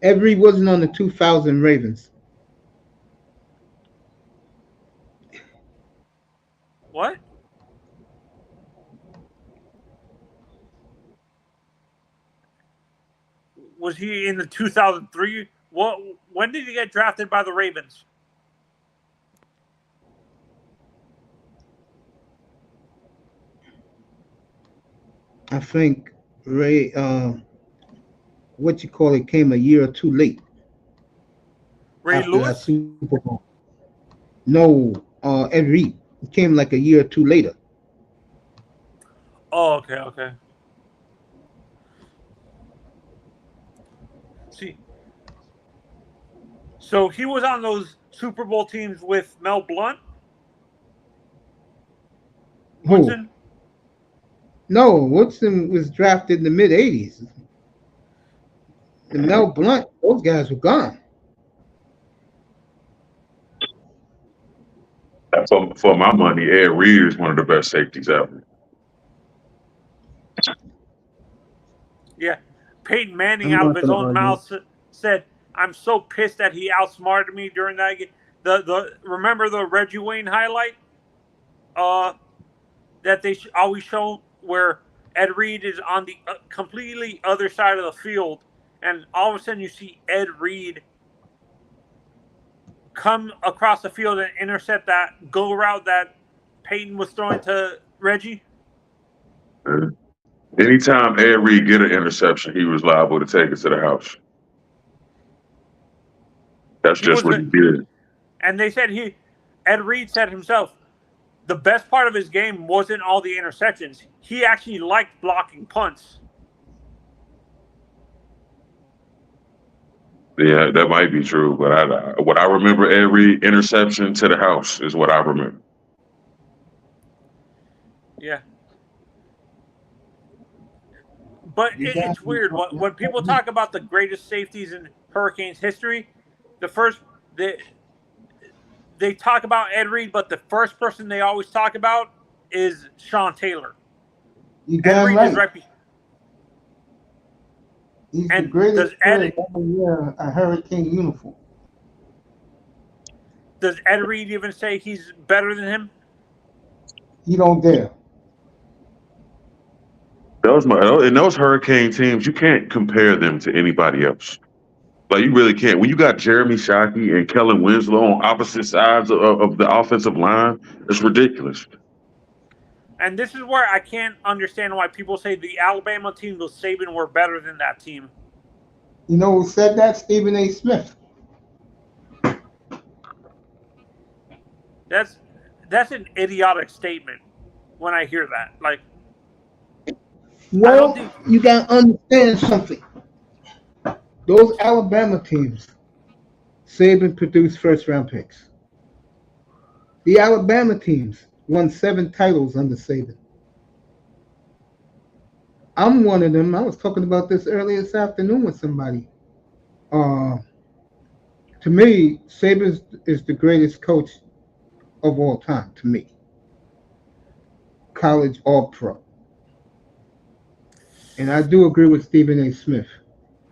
Ed Reed wasn't on the 2000 Ravens. What? Was he in the 2003? What? When did he get drafted by the Ravens? I think Ray, what you call it, came a year or two late. Ray after that Lewis? Super Bowl. No, Ed Reed. It came like a year or two later. Oh, okay. See, so he was on those Super Bowl teams with Mel Blount? Who? Woodson? No, Woodson was drafted in the mid 80s. And Mel Blount, those guys were gone. For my money, Ed Reed is one of the best safeties ever. Yeah. Peyton Manning, I'm out not of his gonna own argue. mouth, said, "I'm so pissed that he outsmarted me during that game." Remember the Reggie Wayne highlight? That they always show where Ed Reed is on the completely other side of the field, and all of a sudden you see Ed Reed come across the field and intercept that go route that Peyton was throwing to Reggie. Anytime Ed Reed get an interception, he was liable to take it to the house. That's just what he did. And they said Ed Reed said himself, the best part of his game wasn't all the interceptions. He actually liked blocking punts. Yeah, that might be true, but what I remember, Ed Reed interception to the house is what I remember. Yeah. But it's weird. When people talk about the greatest safeties in Hurricanes history, they talk about Ed Reed, but the first person they always talk about is Sean Taylor. You damn right. He's and the greatest player ever wear a Hurricane uniform. Does Ed Reed even say he's better than him? He don't dare. In those Hurricane teams, you can't compare them to anybody else. Like, you really can't. When you got Jeremy Shockey and Kellen Winslow on opposite sides of the offensive line, it's ridiculous. And this is where I can't understand why people say the Alabama team with Saban were better than that team. You know who said that? Stephen A. Smith. That's an idiotic statement when I hear that. Like, well, you got to understand something. Those Alabama teams, Saban produced first-round picks. The Alabama teams won 7 titles under Saban. I'm one of them. I was talking about this earlier this afternoon with somebody. To me, Saban is the greatest coach of all time, to me. College All-Pro. And I do agree with Stephen A. Smith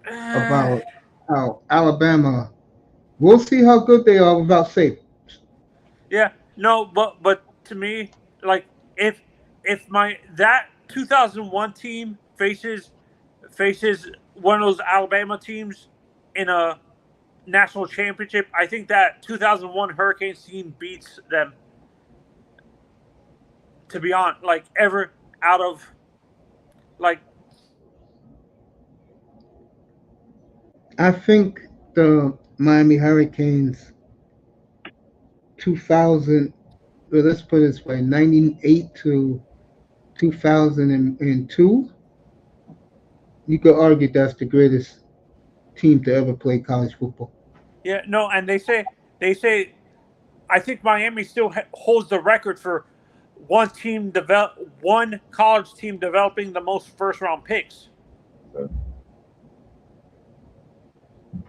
about how Alabama, we'll see how good they are without Saban. Yeah, no, but to me, like, if that 2001 team faces one of those Alabama teams in a national championship, I think that 2001 Hurricanes team beats them. To be honest, like, out of Like, I think the Miami Hurricanes 2000, well, let's put it this way, 98 to 2002, you could argue that's the greatest team to ever play college football. yeah, no, and they say I think Miami still holds the record for one college team developing the most first round picks.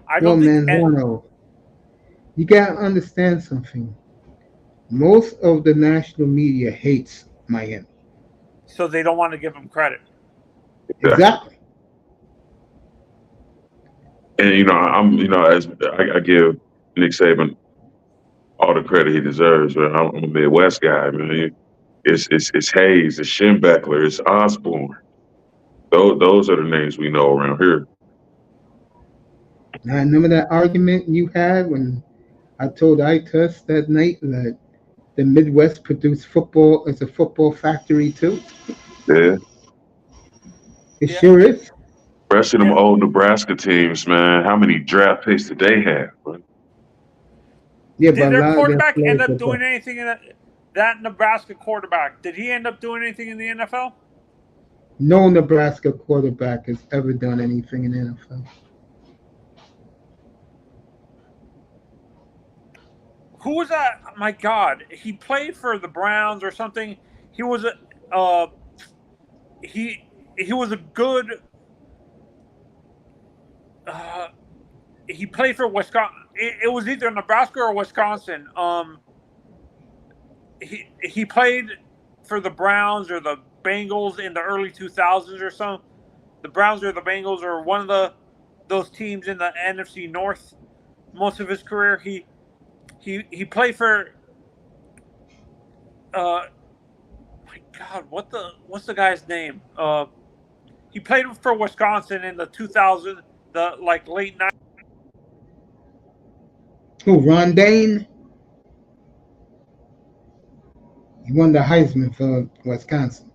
I Yo, don't think. Manzano, you gotta understand something. Most of the national media hates Miami. So they don't want to give them credit. Exactly. And as I give Nick Saban all the credit he deserves, but I'm a Midwest guy, man. It's Hayes, it's Schembechler, it's Osborne. Those are the names we know around here. I remember that argument you had when I told Itus that night that the Midwest produced football as a football factory too. Yeah. It sure is. Especially them old Nebraska teams, man. How many draft picks did they have? Man? Yeah, Did but their quarterback end up doing anything in that Nebraska quarterback? Did he end up doing anything in the NFL? No Nebraska quarterback has ever done anything in the NFL. Who was that? My God, he played for the Browns or something. He was he was a good. He played for Wisconsin. It was either Nebraska or Wisconsin. He played for the Browns or the Bengals in the early 2000s or so. The Browns or the Bengals or one of those teams in the NFC North. Most of his career, he played for. My God, what's the guy's name? He played for Wisconsin in the 2000s, the late 90s. Who, Ron Dane? He won the Heisman for Wisconsin.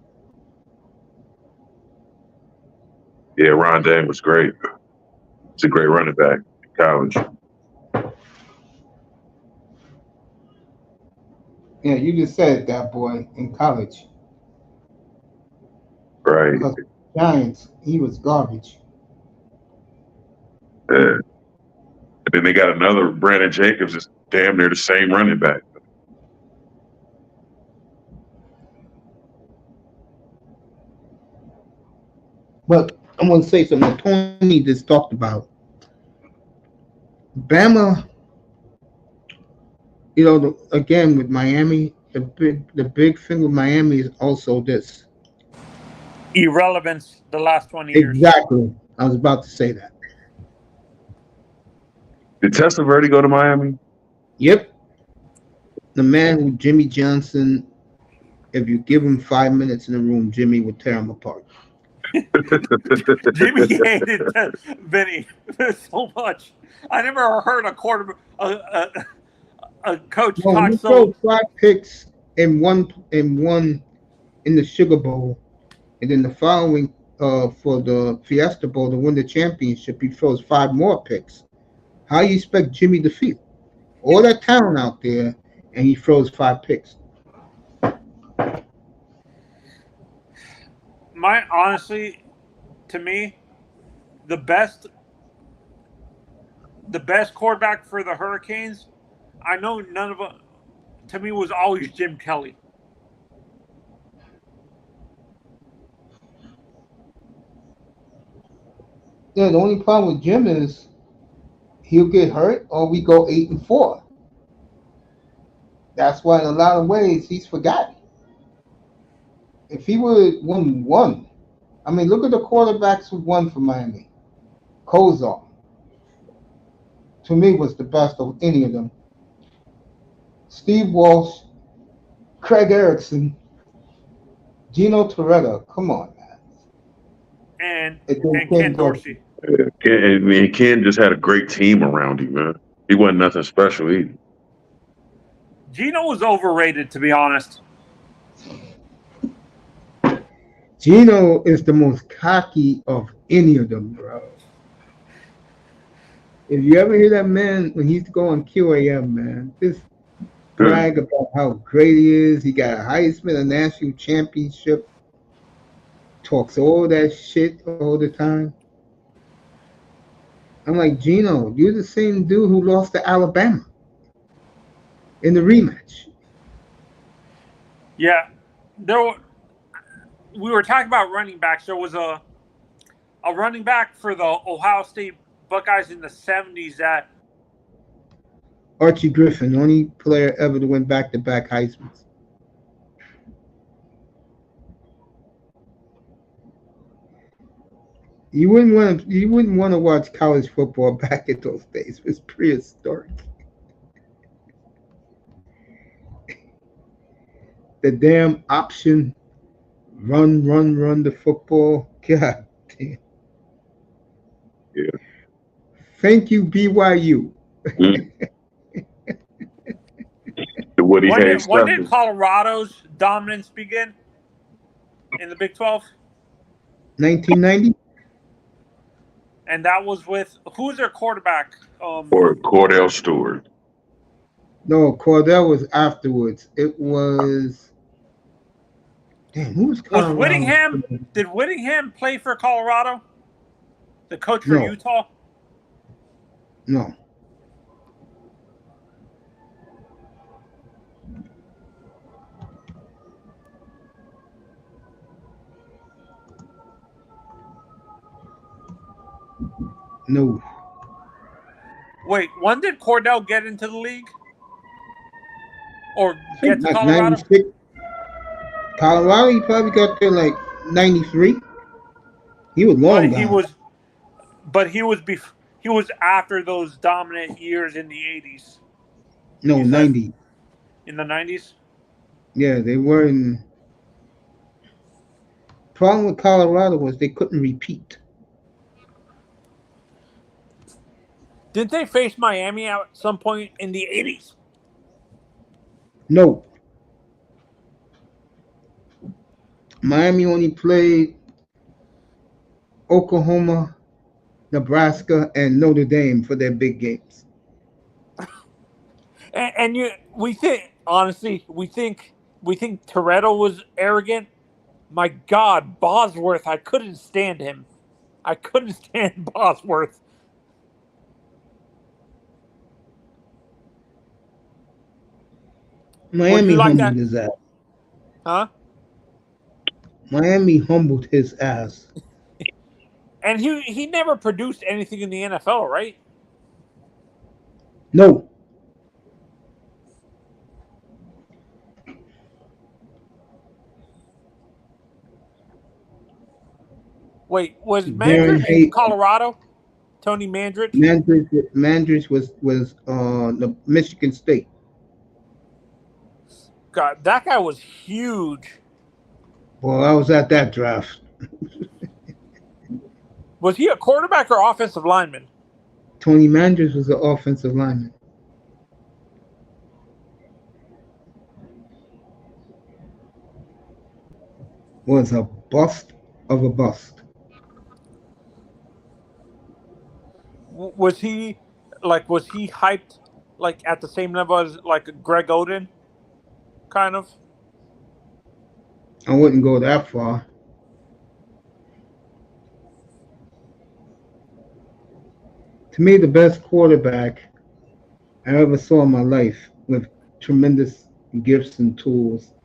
Yeah, Ron Dane was great. He's a great running back in college. Yeah, you just said that, boy, in college. Right. Because Giants, he was garbage. Yeah. And then they got another Brandon Jacobs, is damn near the same running back. But I'm going to say something Tony just talked about. Bama, again with Miami, the big thing with Miami is also this. Irrelevance the last 20 years. Exactly. I was about to say that. Did Testaverde go to Miami? Yep. The man who Jimmy Johnson, if you give him 5 minutes in the room, Jimmy would tear him apart. Jimmy hated Vinny so much. I never heard a coach talk he so. threw 5 picks in one in the Sugar Bowl, and then the following for the Fiesta Bowl to win the championship, he throws 5 more picks. How you expect Jimmy to feel? All that talent out there, and he throws 5 picks. Honestly, to me, the best quarterback for the Hurricanes, I know none of them, to me, was always Jim Kelly. Yeah, the only problem with Jim is he'll get hurt or we go 8-4. That's why in a lot of ways he's forgotten. If he would have won one, I mean, look at the quarterbacks who won for Miami. Kozar, to me, was the best of any of them. Steve Walsh, Craig Erickson, Gino Toretta. Come on, man. And Ken Dorsey. Yeah, Ken just had a great team around him, man. He wasn't nothing special either. Gino was overrated, to be honest. Gino is the most cocky of any of them, bro. If you ever hear that man when he used to go on QAM, man, just brag about how great he is. He got a Heisman, a national championship. Talks all that shit all the time. I'm like, Gino, you're the same dude who lost to Alabama in the rematch. Yeah, we were talking about running backs. There was a running back for the Ohio State Buckeyes in the 70s that Archie Griffin, only player ever to win back-to-back Heismans. You wouldn't want to watch college football back in those days. It was prehistoric. The damn option, run the football. God damn. Yeah. Thank you, BYU. The Woody Hayes when stuff. did Colorado's dominance begin in the Big 12? 1990? And that was with who's their quarterback? Or Cordell Stewart. No, Cordell was afterwards. It was. Damn, who was Colorado? Was Whittingham? Did Whittingham play for Colorado? The coach for Utah? No. No. Wait, when did Cordell get into the league? Or I get think to like Colorado? 96. Colorado, he probably got there like 93. He was long gone. But he was after those dominant years in the 80s. No, 90. In the 90s? Yeah, they were in. Problem with Colorado was they couldn't repeat. Didn't they face Miami at some point in the 80s? No. Miami only played Oklahoma, Nebraska, and Notre Dame for their big games. And we think Toretto was arrogant. My God, Bosworth, I couldn't stand him. I couldn't stand Bosworth. Miami humbled his ass. Huh? Miami humbled his ass. And he never produced anything in the NFL, right? No. Wait, was Mandridge in Colorado? Tony Mandridge? Mandridge was the Michigan State. God, that guy was huge. Well, I was at that draft. Was he a quarterback or offensive lineman? Tony Mandridge was the offensive lineman. Was a bust of a bust. Was he hyped like at the same level as like Greg Oden? Kind of. I wouldn't go that far. To me, the best quarterback I ever saw in my life with tremendous gifts and tools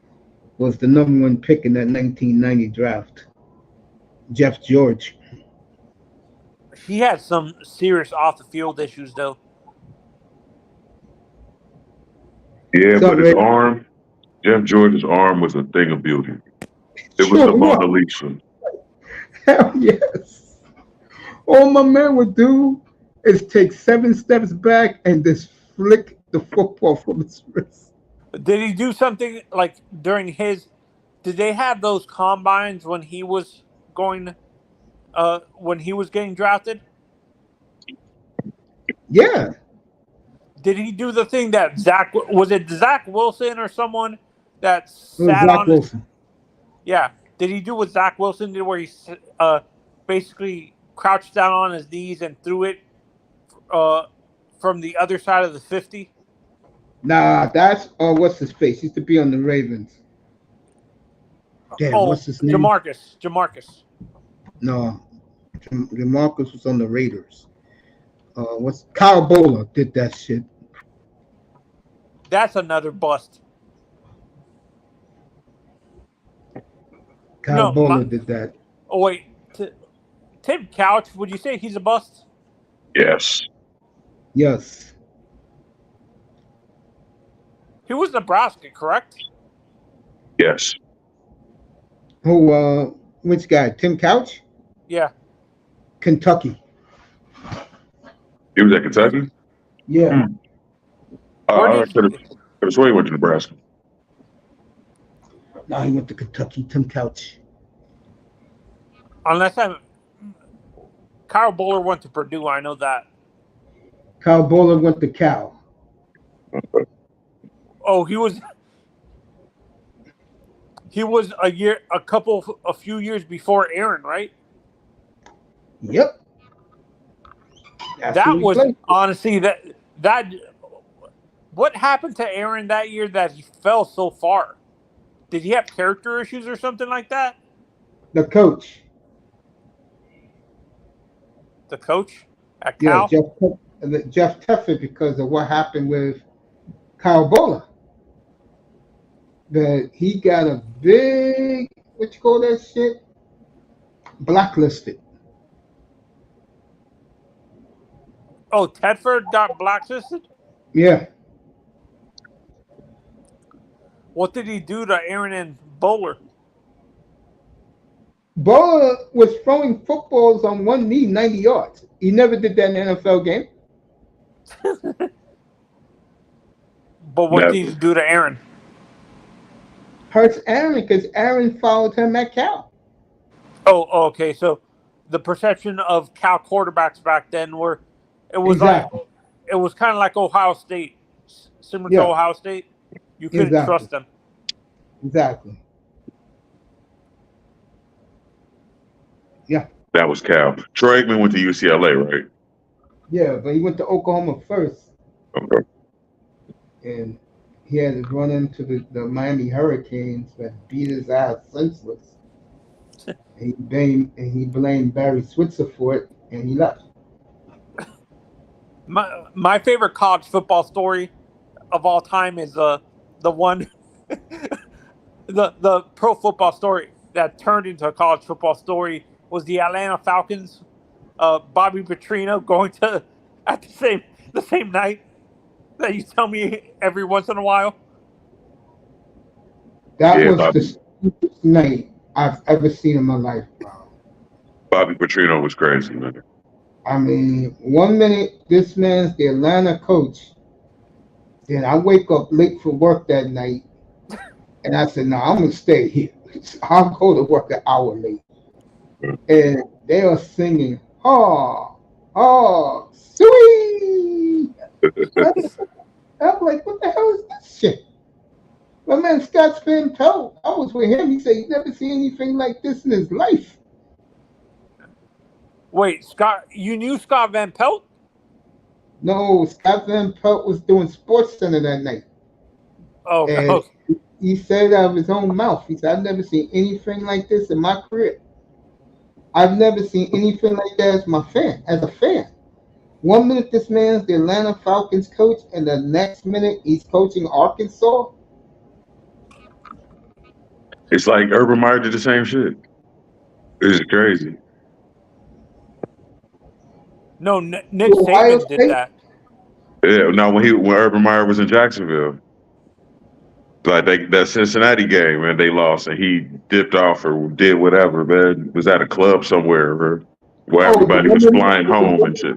was the number one pick in that 1990 draft, Jeff George. He had some serious off-the-field issues, though. Yeah, but his arm, Jeff George's arm was a thing of beauty. It was the Mona Lisa. Hell yes. All my man would do is take 7 steps back and just flick the football from his wrist. Did he do something like during his? Did they have those combines when he was going? When he was getting drafted? Yeah. Did he do the thing that Zach Wilson or someone that sat on? Wilson. Yeah. Did he do what Zach Wilson did, where he basically crouched down on his knees and threw it from the other side of the 50? Nah, that's what's his face? He used to be on the Ravens. Damn, what's his name? Jamarcus. No, Jamarcus was on the Raiders. What's Kyle Bowler did that shit? That's another bust. Kyle Bowler did that. Oh wait, Tim Couch. Would you say he's a bust? Yes. Yes. He was Nebraska, correct? Yes. Who? Which guy? Tim Couch? Yeah. Kentucky. He was at Kentucky? Yeah. I could have sworn he went to Nebraska. No, he went to Kentucky. Tim Couch. Unless Kyle Bowler went to Purdue. I know that. Kyle Bowler went to Cal. Oh, he was a few years before Aaron, right? Yep. That was honestly that. What happened to Aaron that year that he fell so far? Did he have character issues or something like that? The coach. The coach at Cal? Yeah, Jeff Teffer, because of what happened with Kyle Bowler. That he got a big, what you call that shit? Blacklisted. Oh, Tedford got blacklisted? Yeah. What did he do to Aaron and Bowler? Bowler was throwing footballs on one knee 90 yards. He never did that in an NFL game. But what did he do to Aaron? Hurts Aaron because Aaron followed him at Cal. Oh, okay. So the perception of Cal quarterbacks back then it was kind of like Ohio State, similar to Ohio State. You couldn't trust them. Exactly. Yeah. That was Cal. Troy Aikman went to UCLA, right? Yeah, but he went to Oklahoma first. Okay. And he had to run into the Miami Hurricanes that beat his ass senseless. And he blamed Barry Switzer for it, and he left. My favorite college football story of all time is the one the pro football story that turned into a college football story was the Atlanta Falcons, Bobby Petrino going to at the same night that you tell me every once in a while. That was the stupidest night I've ever seen in my life, bro. Bobby Petrino was crazy, man. I mean, 1 minute this man's the Atlanta coach. Then I wake up late for work that night, and I said, "No, I'm gonna stay here. I'll go to work an hour late." And they are singing, "Oh, oh, sweet." I'm like, "What the hell is this shit?" My man Scott Van Pelt, I was with him. He said he'd never seen anything like this in his life. Wait, Scott, you knew Scott Van Pelt? No, Scott Van Pelt was doing Sports Center that night. Oh, and no. He said out of his own mouth, he said, "I've never seen anything like this in my career. I've never seen anything like that as a fan. 1 minute this man's the Atlanta Falcons coach, and the next minute he's coaching Arkansas." It's like Urban Meyer did the same shit. This is crazy. No, Nick Saban did that. Yeah, no, when Urban Meyer was in Jacksonville, like that Cincinnati game, man, they lost, and he dipped off or did whatever, man. Was at a club somewhere where everybody was flying home and shit.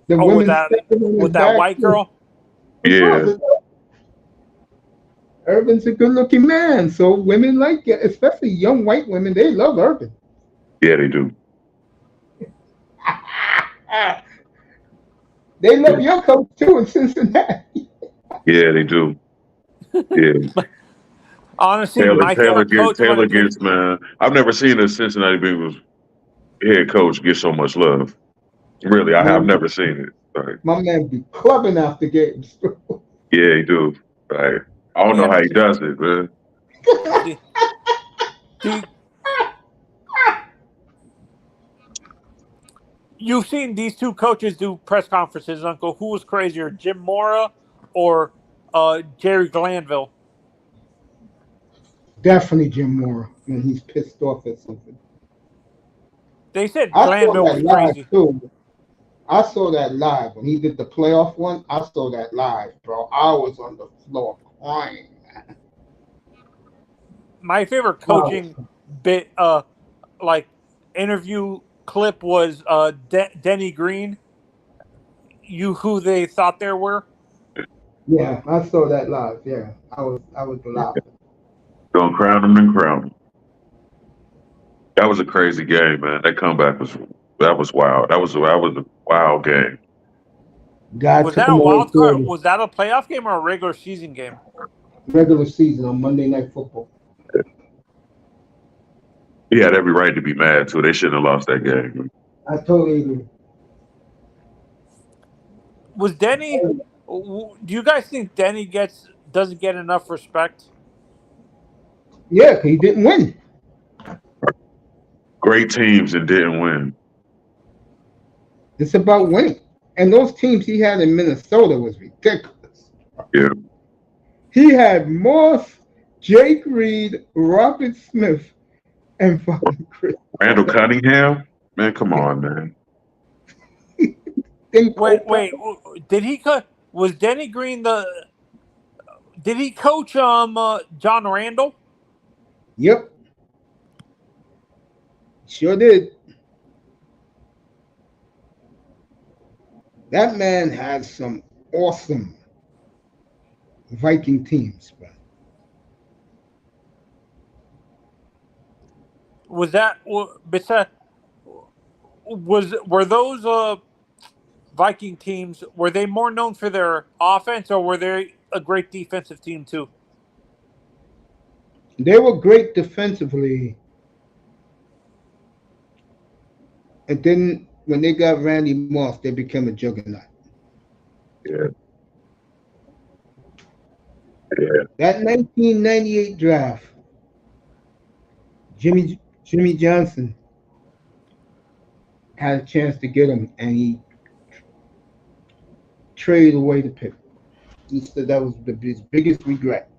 With that white girl? Yeah. Urban's a good-looking man, so women like it, especially young white women. They love Urban. Yeah, they do. They love your coach too in Cincinnati. Yeah, they do. Yeah. Honestly, my favorite coach. Taylor gets, man. I've never seen a Cincinnati Bengals head coach get so much love. Really, I have never seen it. Like, My man be clubbing after games. yeah, he do. Like, I don't know how he does it, man. You've seen these two coaches do press conferences, Uncle. Who was crazier, Jim Mora or Jerry Glanville? Definitely Jim Mora when he's pissed off at something. They said I Glanville saw was that crazy. live too. I saw that live when he did the playoff one. I saw that live, bro. I was on the floor crying, man. My favorite coaching bit, like interview clip was Denny Green. Who they thought there were? Yeah, I saw that live. Yeah, I was laughing. Don't crown him and crown him. That was a crazy game, man. That comeback was wild. That was a wild game. God Was took that a him away wild card? early. Was that a playoff game or a regular season game? Regular season on Monday Night Football. He had every right to be mad too. They shouldn't have lost that game. I totally agree. Was Denny? Do you guys think Denny doesn't get enough respect? Yeah, 'cause he didn't win. Great teams and didn't win. It's about winning. And those teams he had in Minnesota was ridiculous. Yeah. He had Moss, Jake Reed, Robert Smith, and fucking Chris. Randall Cunningham? Man, come on, man. Wait. Did he was Denny Green did he coach John Randall? Yep. Sure did. That man had some awesome Viking teams, bro. Were those Viking teams, were they more known for their offense or were they a great defensive team too? They were great defensively. And then when they got Randy Moss, they became a juggernaut. Yeah. That 1998 draft, Jimmy Johnson had a chance to get him, and he traded away the pick. He said that was his biggest regret.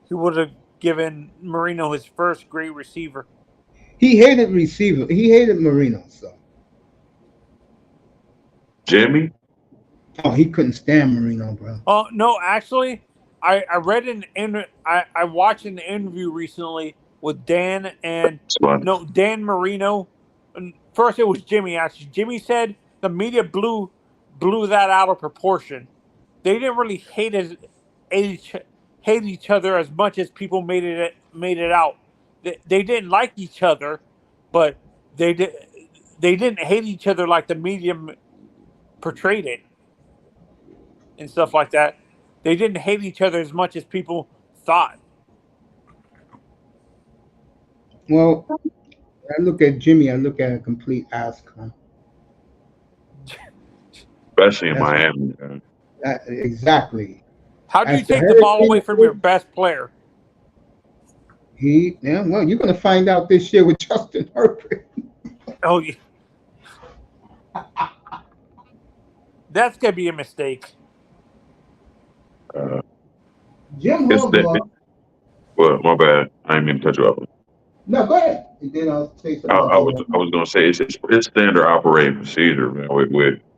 He would have given Marino his first great receiver. He hated receiver. He hated Marino. So Jimmy? Oh, he couldn't stand Marino, bro. Oh no, actually, I read I watched an interview recently with Dan Marino. First, it was Jimmy. Actually, Jimmy said the media blew that out of proportion. They didn't really hate each other as much as people made it out. They didn't like each other, but they didn't hate each other like the media portrayed it and stuff like that. They didn't hate each other as much as people thought. Well, I look at Jimmy, I look at a complete ass con. Especially in Miami. Man. Exactly. How do you take the ball away from your best player? Well, you're going to find out this year with Justin Herbert. Oh, yeah. That's going to be a mistake. Jim Harbaugh. Well, my bad. I didn't mean to cut you off. No, go ahead. And then I'll say something. I was going to say it's standard operating procedure, man.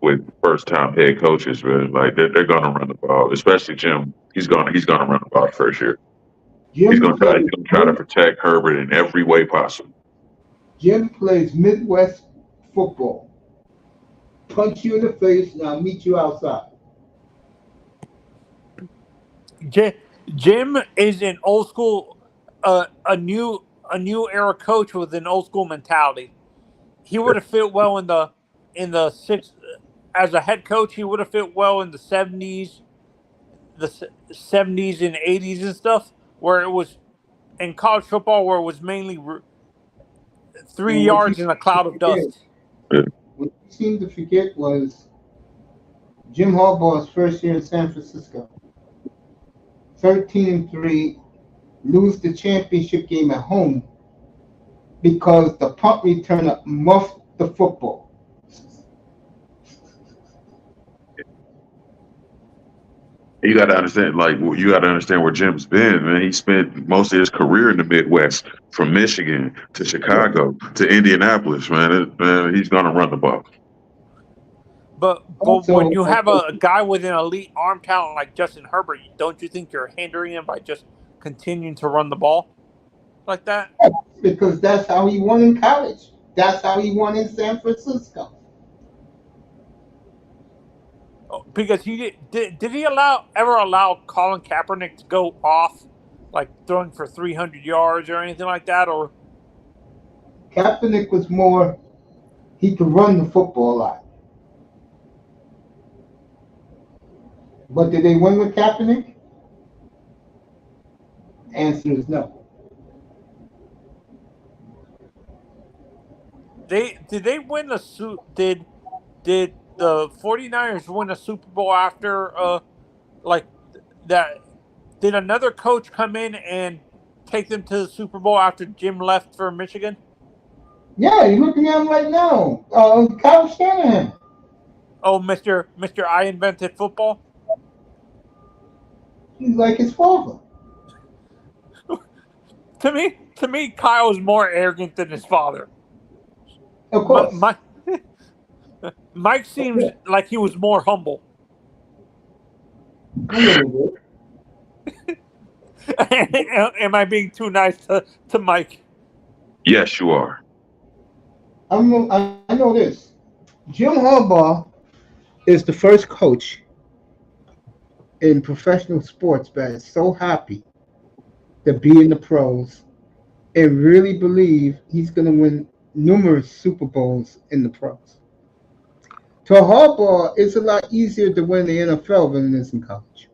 With first time head coaches, man. Like they're going to run the ball, especially Jim. He's going to run the ball first year. He's going to try to protect Herbert in every way possible. Jim plays Midwest football. Punch you in the face, and I'll meet you outside. Jim is an old school, a new era coach with an old school mentality. He would have fit well in the six as a head coach. He would have fit well in the 70s and 80s and stuff. where it was in college football, where it was mainly 3 And yards in a cloud of dust. Yeah. what you seem to forget was Jim Harbaugh's first year in San Francisco. 13-3, lose the championship game at home because the punt returner muffed the football. You got to understand, you got to understand where Jim's been, man. He spent most of his career in the Midwest, from Michigan to Chicago to Indianapolis, man. He's gonna run the ball. But Also, when you have a guy with an elite arm talent like Justin Herbert, don't you think you're hindering him by just continuing to run the ball like that? because that's how he won in college. That's how he won in San Francisco. Because he did he ever allow Colin Kaepernick to go off, like throwing for 300 yards or anything like that? Or Kaepernick was more, he could run the football a lot. But did they win with Kaepernick? Answer is no. did they win the did the 49ers win a Super Bowl after like that? Did another coach come in and take them to the Super Bowl after Jim left for Michigan? Yeah, you're looking at him right now. Kyle Shanahan. Oh, Mr. I invented football. He's like his father. To me, Kyle is more arrogant than his father. Of course. Mike seems like he was more humble. A little bit. Am I being too nice to Mike? Yes, you are. I know this. Jim Harbaugh is the first coach in professional sports that is so happy to be in the pros and really believe he's going to win numerous Super Bowls in the pros. To Harbaugh, it's a lot easier to win the NFL than it is in college.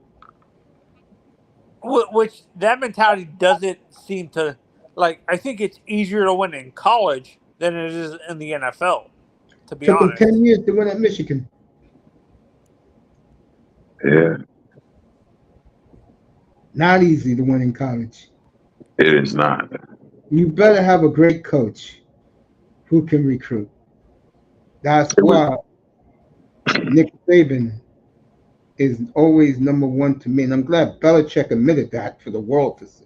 Which that mentality doesn't seem to like. I think it's easier to win in college than it is in the NFL. To be Took him honest, 10 years to win at Michigan. Yeah, Not easy to win in college. it is not. You better have a great coach who can recruit. That's why Nick Saban is always number one to me. And I'm glad Belichick admitted that for the world to see.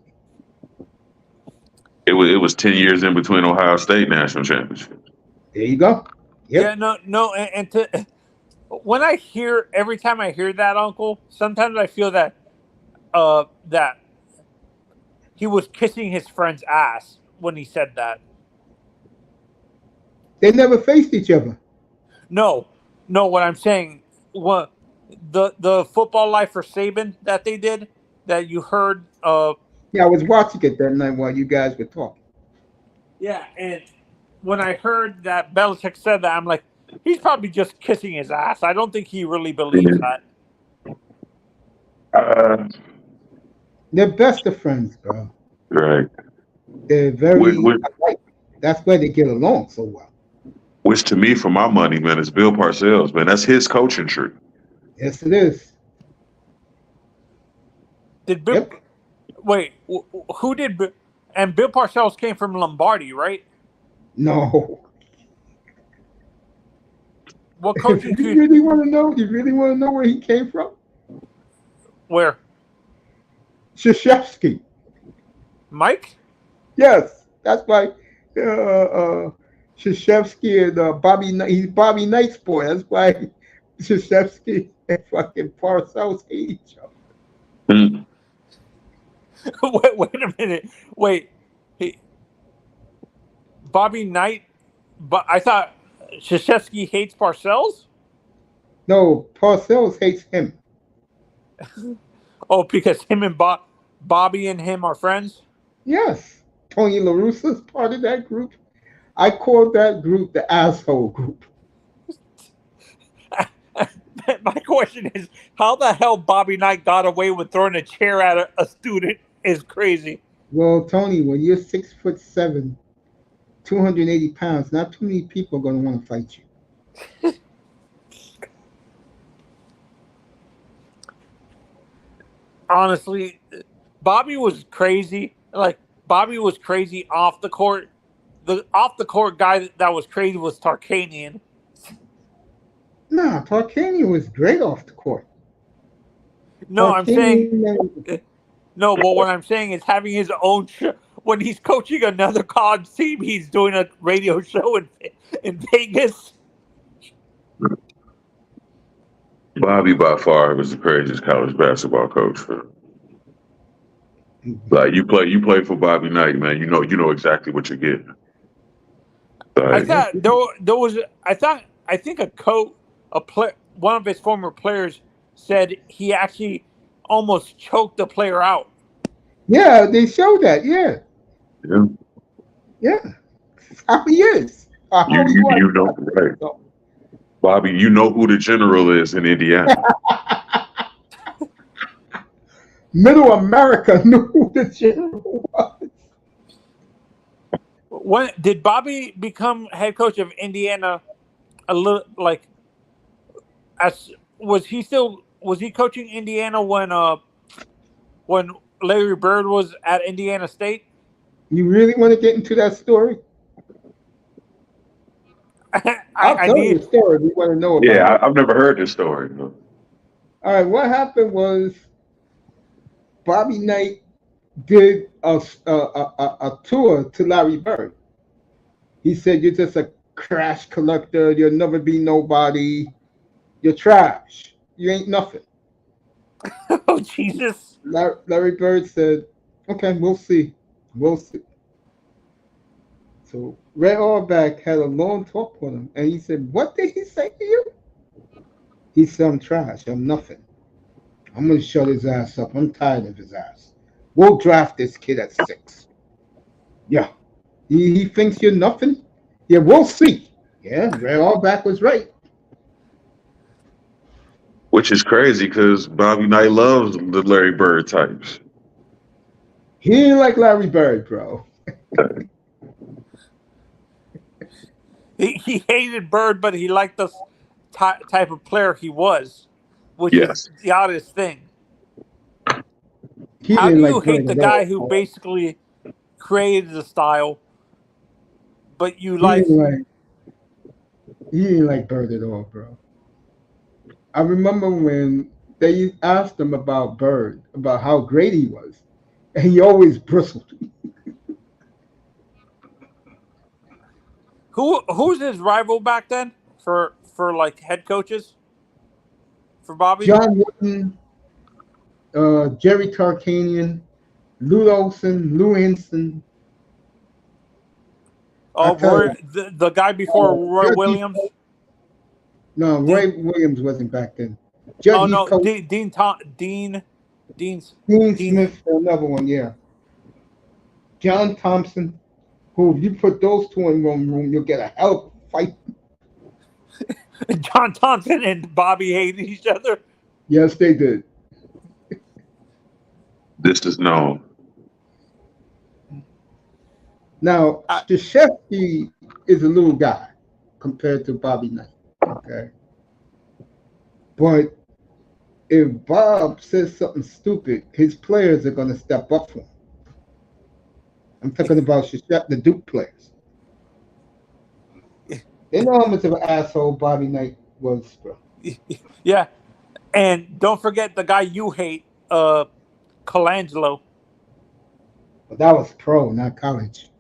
It was 10 years in between Ohio State national championship. There you go. Yep. yeah, no, and to when every time I hear that, Uncle, sometimes I feel that that he was kissing his friend's ass when he said that. They never faced each other. No, what I'm saying, what the football life for Saban that they did, that you heard. Yeah, I was watching it that night while you guys were talking. Yeah, and when I heard that Belichick said that, I'm like, he's probably just kissing his ass. I don't think he really believes that. They're best of friends, bro. Right. They're very alike. That's why they get along so well. Which to me, for my money, man, is Bill Parcells, man. That's his coaching tree. Yes, it is. Did Bill? Yep. Wait, who did? And Bill Parcells came from Lombardi, right? No. What coaching You tree? really want to know? You really want to know where he came from? Where? Krzyzewski. Mike? Yes, that's why Krzyzewski and Bobby. He's Bobby Knight's boy. That's why Krzyzewski and fucking Parcells hate each other. Mm. Wait a minute. Wait. Bobby Knight? But I thought Krzyzewski hates Parcells? No, Parcells hates him. Oh, because him and Bobby and him are friends? Yes. Tony La Russa's part of that group. I call that group the asshole group. My question is, how the hell Bobby Knight got away with throwing a chair at a student is crazy. Well, Tony, when you're 6'7", 280 pounds, not too many people are going to want to fight you. Honestly, Bobby was crazy. Like, Bobby was crazy off the court. The off the court guy that was crazy was Tarkanian. Nah, Tarkanian was great off the court. No, I'm saying Tarkanian, no, but what I'm saying is having his own show. When he's coaching another college team, he's doing a radio show in Vegas. Bobby by far was the craziest college basketball coach. Like you play for Bobby Knight, man. You know exactly what you're getting. I Like, thought there was. I think one of his former players said he actually almost choked the player out. yeah, they showed that. Yeah, yeah. yeah. How he is. How he was. You know, right. Bobby, you know who the general is in Indiana. Middle America knew who the general was. When did Bobby become head coach of Indiana? A little like, was he coaching Indiana when Larry Bird was at Indiana State? You really want to get into that story? I'll tell you the story. We want to know about it. I've never heard this story. No. All right, what happened was Bobby Knight did a tour to Larry Bird. He said, "You're just a crash collector. You'll never be nobody. You're trash. You ain't nothing." Oh, Jesus. Larry Bird said, "Okay, we'll see. We'll see." So Red Auerbach had a long talk with him, and he said, "What did he say to you?" He said, "I'm trash. I'm nothing. I'm going to shut his ass up. I'm tired of his ass. We'll draft this kid at 6. Yeah. He thinks you're nothing? Yeah, we'll see." Yeah, Red Auerbach was right. Which is crazy because Bobby Knight loves the Larry Bird types. He didn't like Larry Bird, bro. He hated Bird, but he liked the type of player he was, which is the oddest thing. How do you hate the guy who basically created the style, but you like? He didn't like Bird at all, bro. I remember when they asked him about Bird, about how great he was, and he always bristled. Who's his rival back then for like head coaches for Bobby? John Wooden, Jerry Tarkanian, Lou Olson, Lou Henson. Oh, the guy before Roy Williams? No, Roy Williams wasn't back then. Dean Smith, another one, yeah. John Thompson, who if you put those two in one room, you'll get a hell of a fight. John Thompson and Bobby hated each other? Yes, they did. This is known. Now, Krzyzewski is a little guy compared to Bobby Knight, okay? But if Bob says something stupid, his players are going to step up for him. I'm talking about the Duke players. They know how much of an asshole Bobby Knight was, bro. Yeah. And don't forget the guy you hate, Colangelo. But that was pro, not college.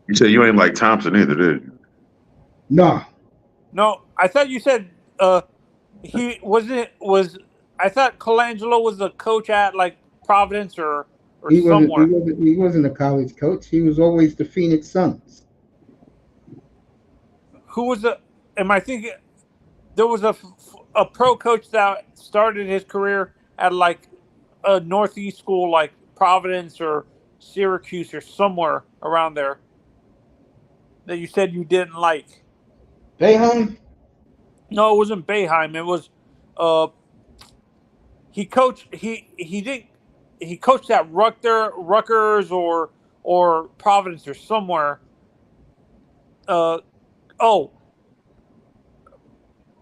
You said you ain't like Thompson either, did you? No. No, I thought you said I thought Colangelo was the coach at like Providence or somewhere. He wasn't a college coach. He was always the Phoenix Suns. Who was am I thinking there was a pro coach that started his career at like a Northeast school like Providence or Syracuse or somewhere around there that you said you didn't like? Boeheim? No, it wasn't Boeheim. It was he coached he didn't he coached at Rutgers or Providence or somewhere. Oh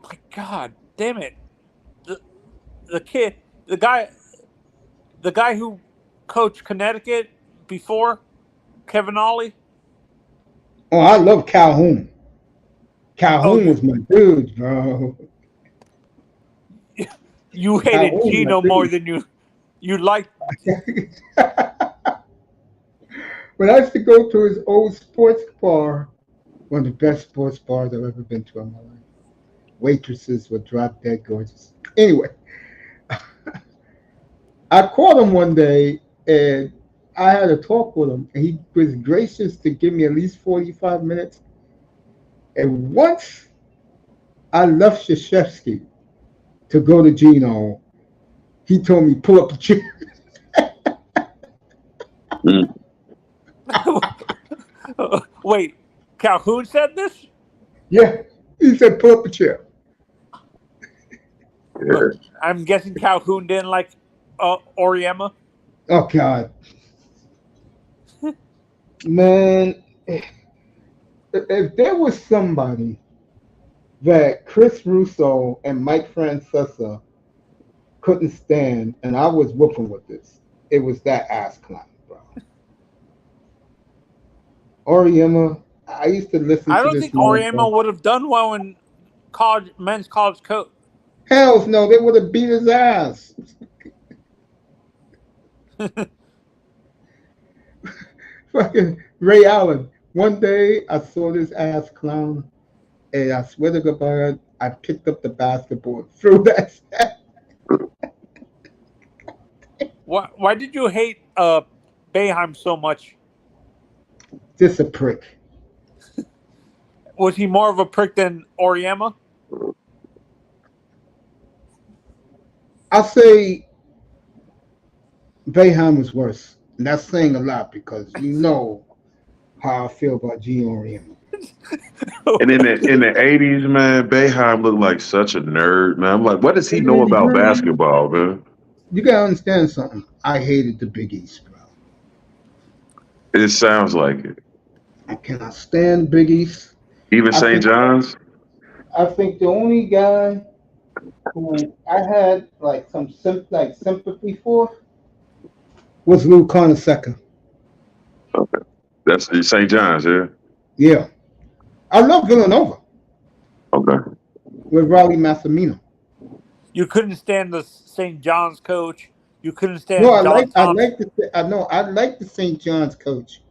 my God, damn it! The kid, the guy who coached Connecticut before, Kevin Ollie. Oh, I love Calhoun. Oh, Calhoun was my dude, bro. you hated Calhoun, my Gino more dude. than you liked. When I used to go to his old sports bar, one of the best sports bars I've ever been to in my life. Waitresses were drop dead gorgeous. Anyway, I called him one day and I had a talk with him, and he was gracious to give me at least 45 minutes. And once I left Krzyzewski to go to Gino, he told me, pull up the chair. Wait, Calhoun said this? Yeah, he said, pull up a chair. Yeah. I'm guessing Calhoun didn't like Oriema. Oh, God. Man, if there was somebody that Chris Russo and Mike Francesa couldn't stand, and I was whooping with this, it was that ass clown, bro. Oriema, I used to listen I to don't this think man. Oriema would have done well in men's college coach. Hells no, they would have beat his ass. Fucking Ray Allen. One day I saw this ass clown, and I swear to God, I picked up the basketball and threw that. Why did you hate Boeheim so much? Just a prick. Was he more of a prick than Oriema? I'll say Boeheim was worse. And that's saying a lot because you know how I feel about Gio Oriema. And in the 80s, man, Boeheim looked like such a nerd, man. I'm like, what does he know about basketball, man? You gotta understand something. I hated the Big East, bro. It sounds like it. I cannot stand Big East. Even St. John's? I think the only guy who I had like some sympathy for was Lou Carnesecca. Okay. That's St. John's, yeah? Yeah. I love Villanova Okay. with Raleigh Massimino. You couldn't stand the St. John's coach. You couldn't stand No, John Thompson. I like the St. John's coach.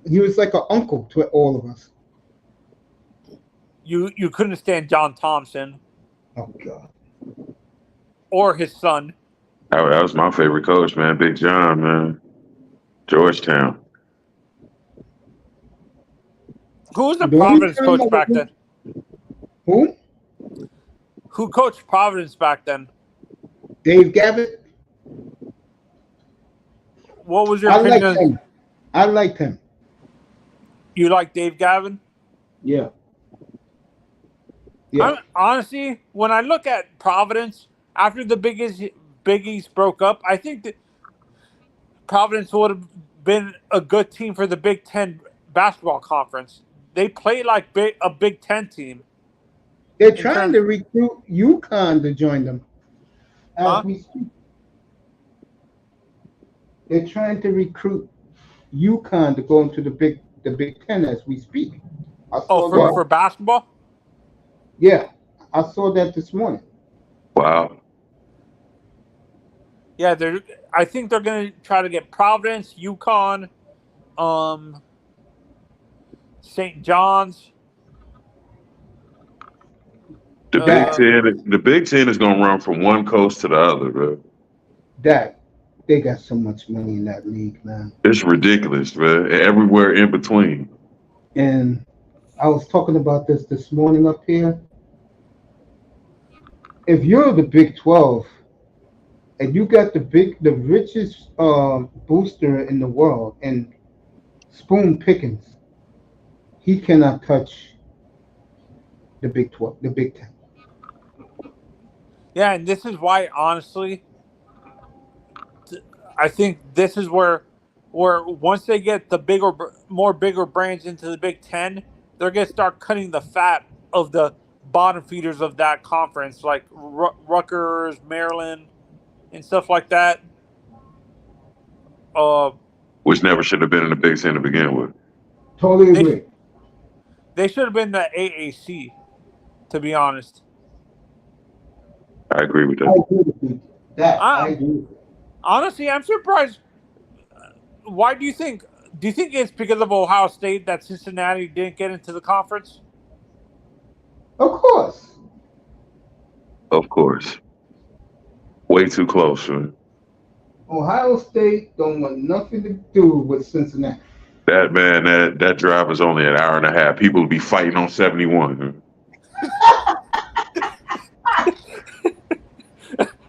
He was like an uncle to all of us. You couldn't stand John Thompson Oh God. or his son. That was my favorite coach, man. Big John, man. Georgetown. Who was the The only Providence time coach I- back then? Who? Who coached Providence back then? Dave Gavitt. What was your I opinion? liked him. I liked him. You like Dave Gavin? Yeah. Yeah. Honestly, when I look at Providence after the Big East broke up, I think that Providence would have been a good team for the Big Ten basketball conference. They play like a Big Ten team. They're trying to recruit UConn to join them as we speak. They're trying to recruit UConn to go into the Big Ten as we speak. I saw that. For basketball? Yeah, I saw that this morning. Wow. Yeah, I think they're going to try to get Providence, UConn, St. John's. The Big Ten is gonna run from one coast to the other, bro. They got so much money in that league, man. It's ridiculous, man. Everywhere in between. And I was talking about this morning up here. If you're the Big 12 and you got the richest booster in the world and Spoon Pickens, he cannot touch the Big 12, the Big 10. Yeah, and this is why, honestly, I think this is where once they get the bigger brands into the Big Ten, they're gonna start cutting the fat of the bottom feeders of that conference, like Rutgers, Maryland, and stuff like that. Which never should have been in the Big Ten to begin with. Totally agree. They should have been the AAC, to be honest. I agree with I that. agree with you. I agree with you. Honestly, I'm surprised. Why do you think? Do you think it's because of Ohio State that Cincinnati didn't get into the conference? Of course. Of course. Way too close, man. Ohio State don't want nothing to do with Cincinnati. That drive is only an hour and a half. People will be fighting on 71.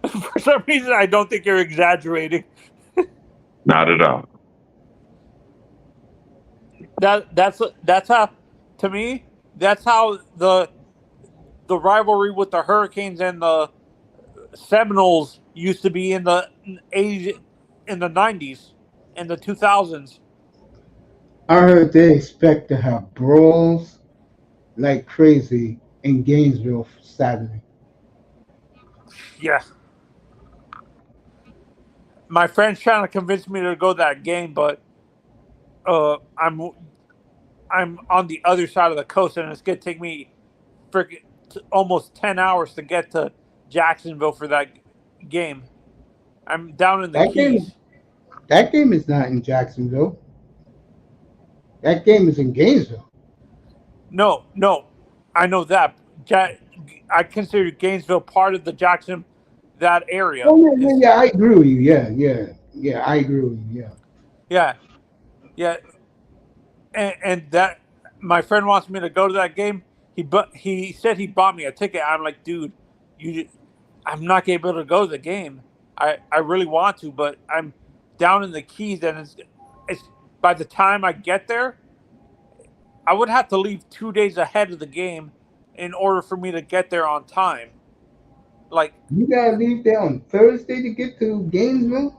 For some reason, I don't think you're exaggerating. Not at all. That's how, to me, that's how the rivalry with the Hurricanes and the Seminoles used to be in the 80s, in the 90s, in the 2000s. I heard they expect to have brawls like crazy in Gainesville Saturday. Yeah. My friend's trying to convince me to go to that game, but I'm on the other side of the coast, and it's gonna take me freaking almost 10 hours to get to Jacksonville for that game. I'm down in the Keys. That game is not in Jacksonville. That game is in Gainesville. No, I know that. I consider Gainesville part of the Jackson, that area. Oh yeah, I agree with you. Yeah, I agree with you. Yeah. And that my friend wants me to go to that game. He said he bought me a ticket. I'm like, dude, I'm not gonna be able to go to the game. I really want to, but I'm down in the Keys, and it's by the time I get there, I would have to leave 2 days ahead of the game in order for me to get there on time. Like, you gotta leave there on Thursday to get to Gainesville?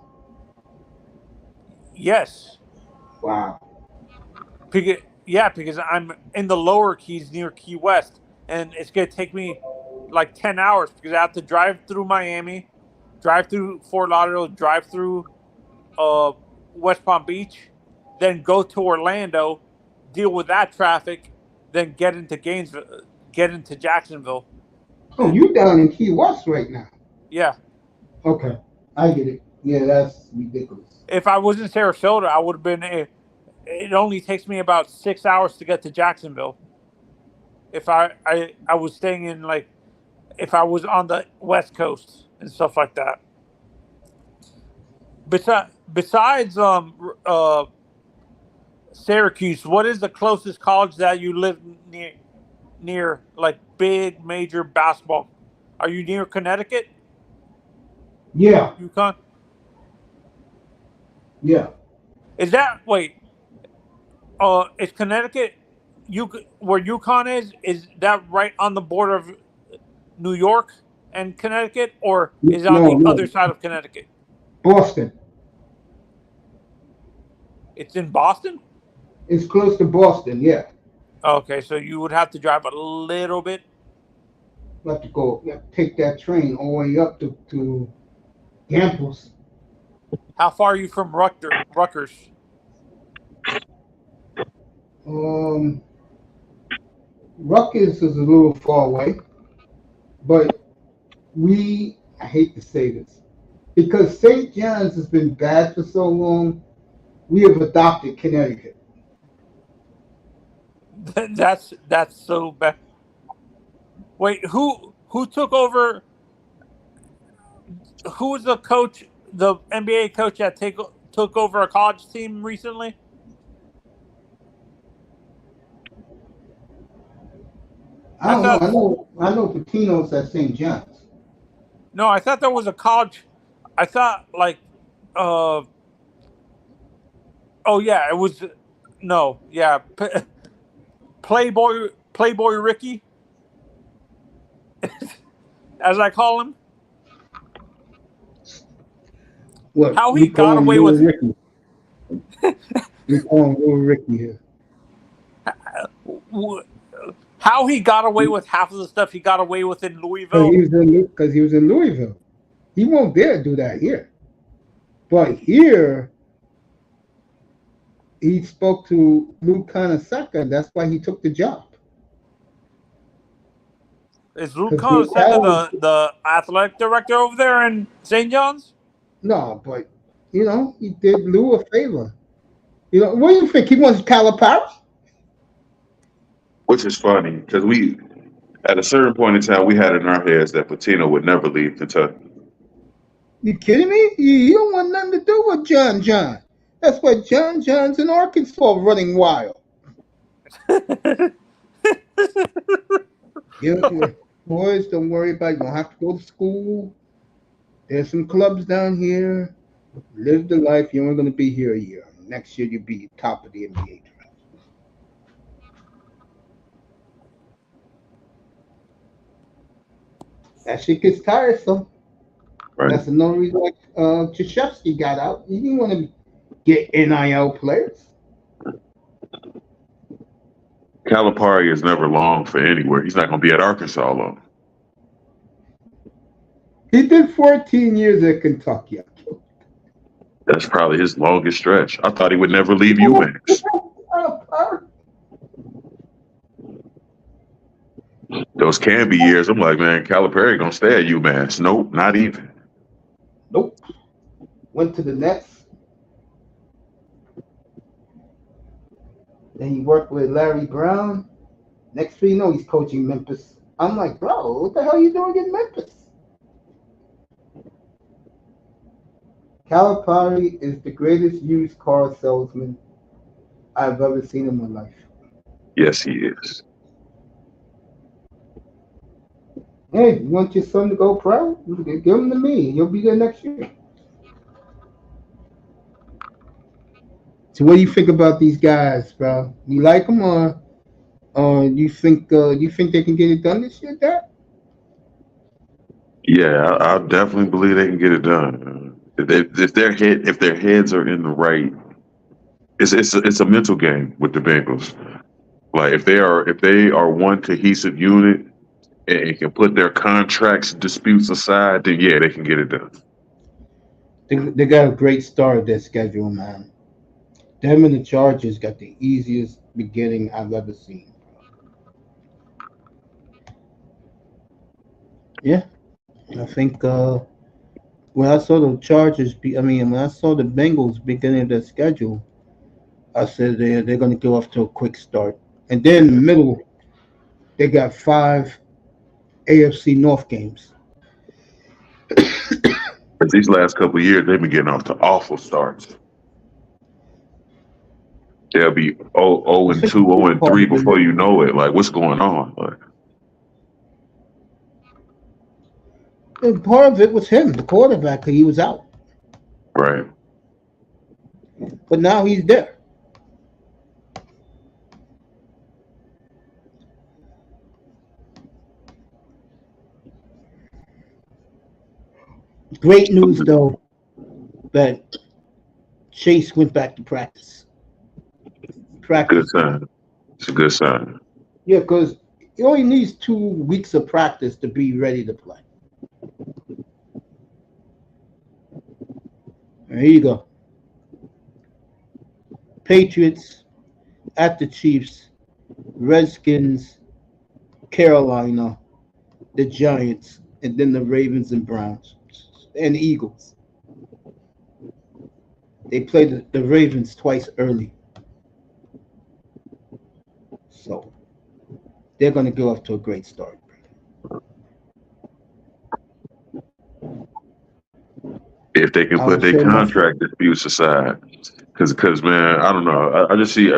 yes. Wow. Because I'm in the lower Keys near Key West, and it's gonna take me like 10 hours because I have to drive through Miami, drive through Fort Lauderdale, drive through West Palm Beach, then go to Orlando, deal with that traffic, then get into Gainesville, get into Jacksonville. Oh, you down in Key West right now? Yeah. Okay, I get it. Yeah, that's ridiculous. If I was in Sarasota, I would have been. It only takes me about 6 hours to get to Jacksonville. If I was staying in, like, if I was on the West Coast and stuff like that. Besides Syracuse, what is the closest college that you live near, like big major basketball? Are you near Connecticut? Yeah. UConn? Yeah. Is that is Connecticut where UConn is that right on the border of New York and Connecticut, or is it on the other side of Connecticut? Boston. It's in Boston? It's close to Boston, yeah. Okay, so you would have to drive a little bit. You have to go, take that train all the way up to Gampus. How far are you from Rutgers? Rutgers is a little far away, but I hate to say this, because St. John's has been bad for so long, we have adopted Connecticut. That's so bad. Wait, who took over? Who was the coach, the NBA coach that took over a college team recently? I don't know. I know Patino's at St. John's. No, I thought there was a college. I thought oh yeah, it was. No, yeah, Playboy Ricky, as I call him. What How we he got calling away Little with Ricky? We calling Little Ricky here. how he got away with half of the stuff he got away with in Because Louisville. he was in Louisville. He won't dare do that here. But here, he spoke to Lou Kanasaka. That's why he took the job. Is Luke 'Cause Conisaka the athletic director over there in St. John's? No, but he did Lou a favor. What do you think? He wants Calipari? Which is funny because we, at a certain point in time, we had in our heads that Patino would never leave Kentucky. You kidding me? You don't want nothing to do with John John. That's why John John's in Arkansas running wild. Boys, don't worry about it. You don't have to go to school. There's some clubs down here. Live the life. You're only going to be here a year. Next year, you'll be top of the NBA draft. That shit gets tiresome. Right? That's another reason why Krzyzewski got out. He didn't want to get NIL players. Calipari is never long for anywhere. He's not going to be at Arkansas long. He did 14 years at Kentucky. That's probably his longest stretch. I thought he would never leave UMass. Those can be years. I'm like, man, Calipari gonna stay at UMass. Nope, not even. Nope. Went to the Nets. Then he worked with Larry Brown. Next thing you know, he's coaching Memphis. I'm like, bro, what the hell are you doing in Memphis? Calipari is the greatest used car salesman I've ever seen in my life. Yes, he is. Hey, you want your son to go pro? Give him to me. He'll be there next year. So what do you think about these guys, bro? You like them or you think they can get it done this year, Dad? Yeah, I definitely believe they can get it done. If their heads are in the right, it's a mental game with the Bengals. Like if they are one cohesive unit and can put their contracts disputes aside, then yeah, they can get it done. They got a great start of their schedule, man. Them and the Chargers got the easiest beginning I've ever seen. Yeah, I think when I saw the when I saw the Bengals beginning of their schedule, I said they're going to go off to a quick start. And then in the middle, they got 5 AFC North games. But these last couple of years, they've been getting off to awful starts. They'll be 0-2, 0-3 before you know it. Like, what's going on? Like, and part of it was him, the quarterback, because he was out. right. But now he's there. Great news, though, that Chase went back to practice. Good sign. It's a good sign. Yeah, because he only needs 2 weeks of practice to be ready to play. There you go. Patriots at the Chiefs, Redskins, Carolina, the Giants, and then the Ravens and Browns and Eagles. They played the Ravens twice early. So they're going to go off to a great start. If they can put their contract disputes aside. Because man, I don't know. I just see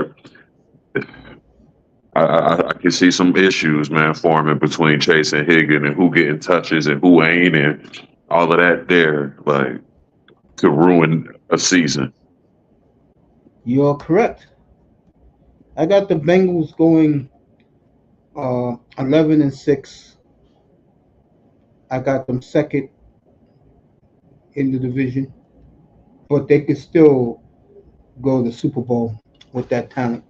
I can see some issues, man, forming between Chase and Higgins and who getting touches and who ain't, and all of that there, like, could ruin a season. You're correct. I got the Bengals going 11-6. I got them second in the division. but they could still go to the Super Bowl with that talent.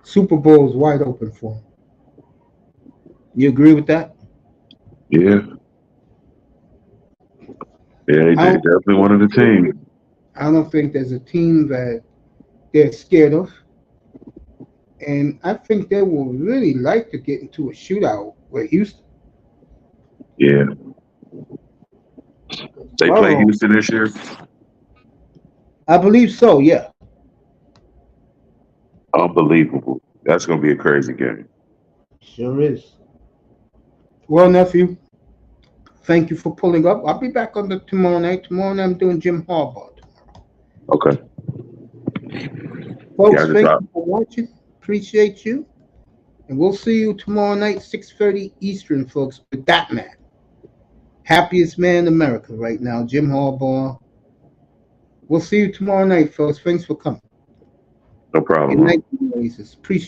Super Bowl is wide open for them. You agree with that? Yeah. Yeah, they I definitely one of the teams. don't think there's a team that they're scared of. And I think they will really like to get into a shootout with Houston. Yeah. They play Burrow, Houston this year. I believe so, yeah. Unbelievable. That's gonna be a crazy game. Sure is. Well, nephew, thank you for pulling up. I'll be back on the tomorrow night. Tomorrow night I'm doing Jim Harbaugh tomorrow. Okay. Folks, Yeah, I just thank thought, you for watching. Appreciate you. And we'll see you tomorrow night, 6:30 Eastern, folks, with that man. Happiest man in America right now, Jim Harbaugh. We'll see you tomorrow night, folks. Thanks for coming. no problem. Good Huh? night, Oasis. Appreciate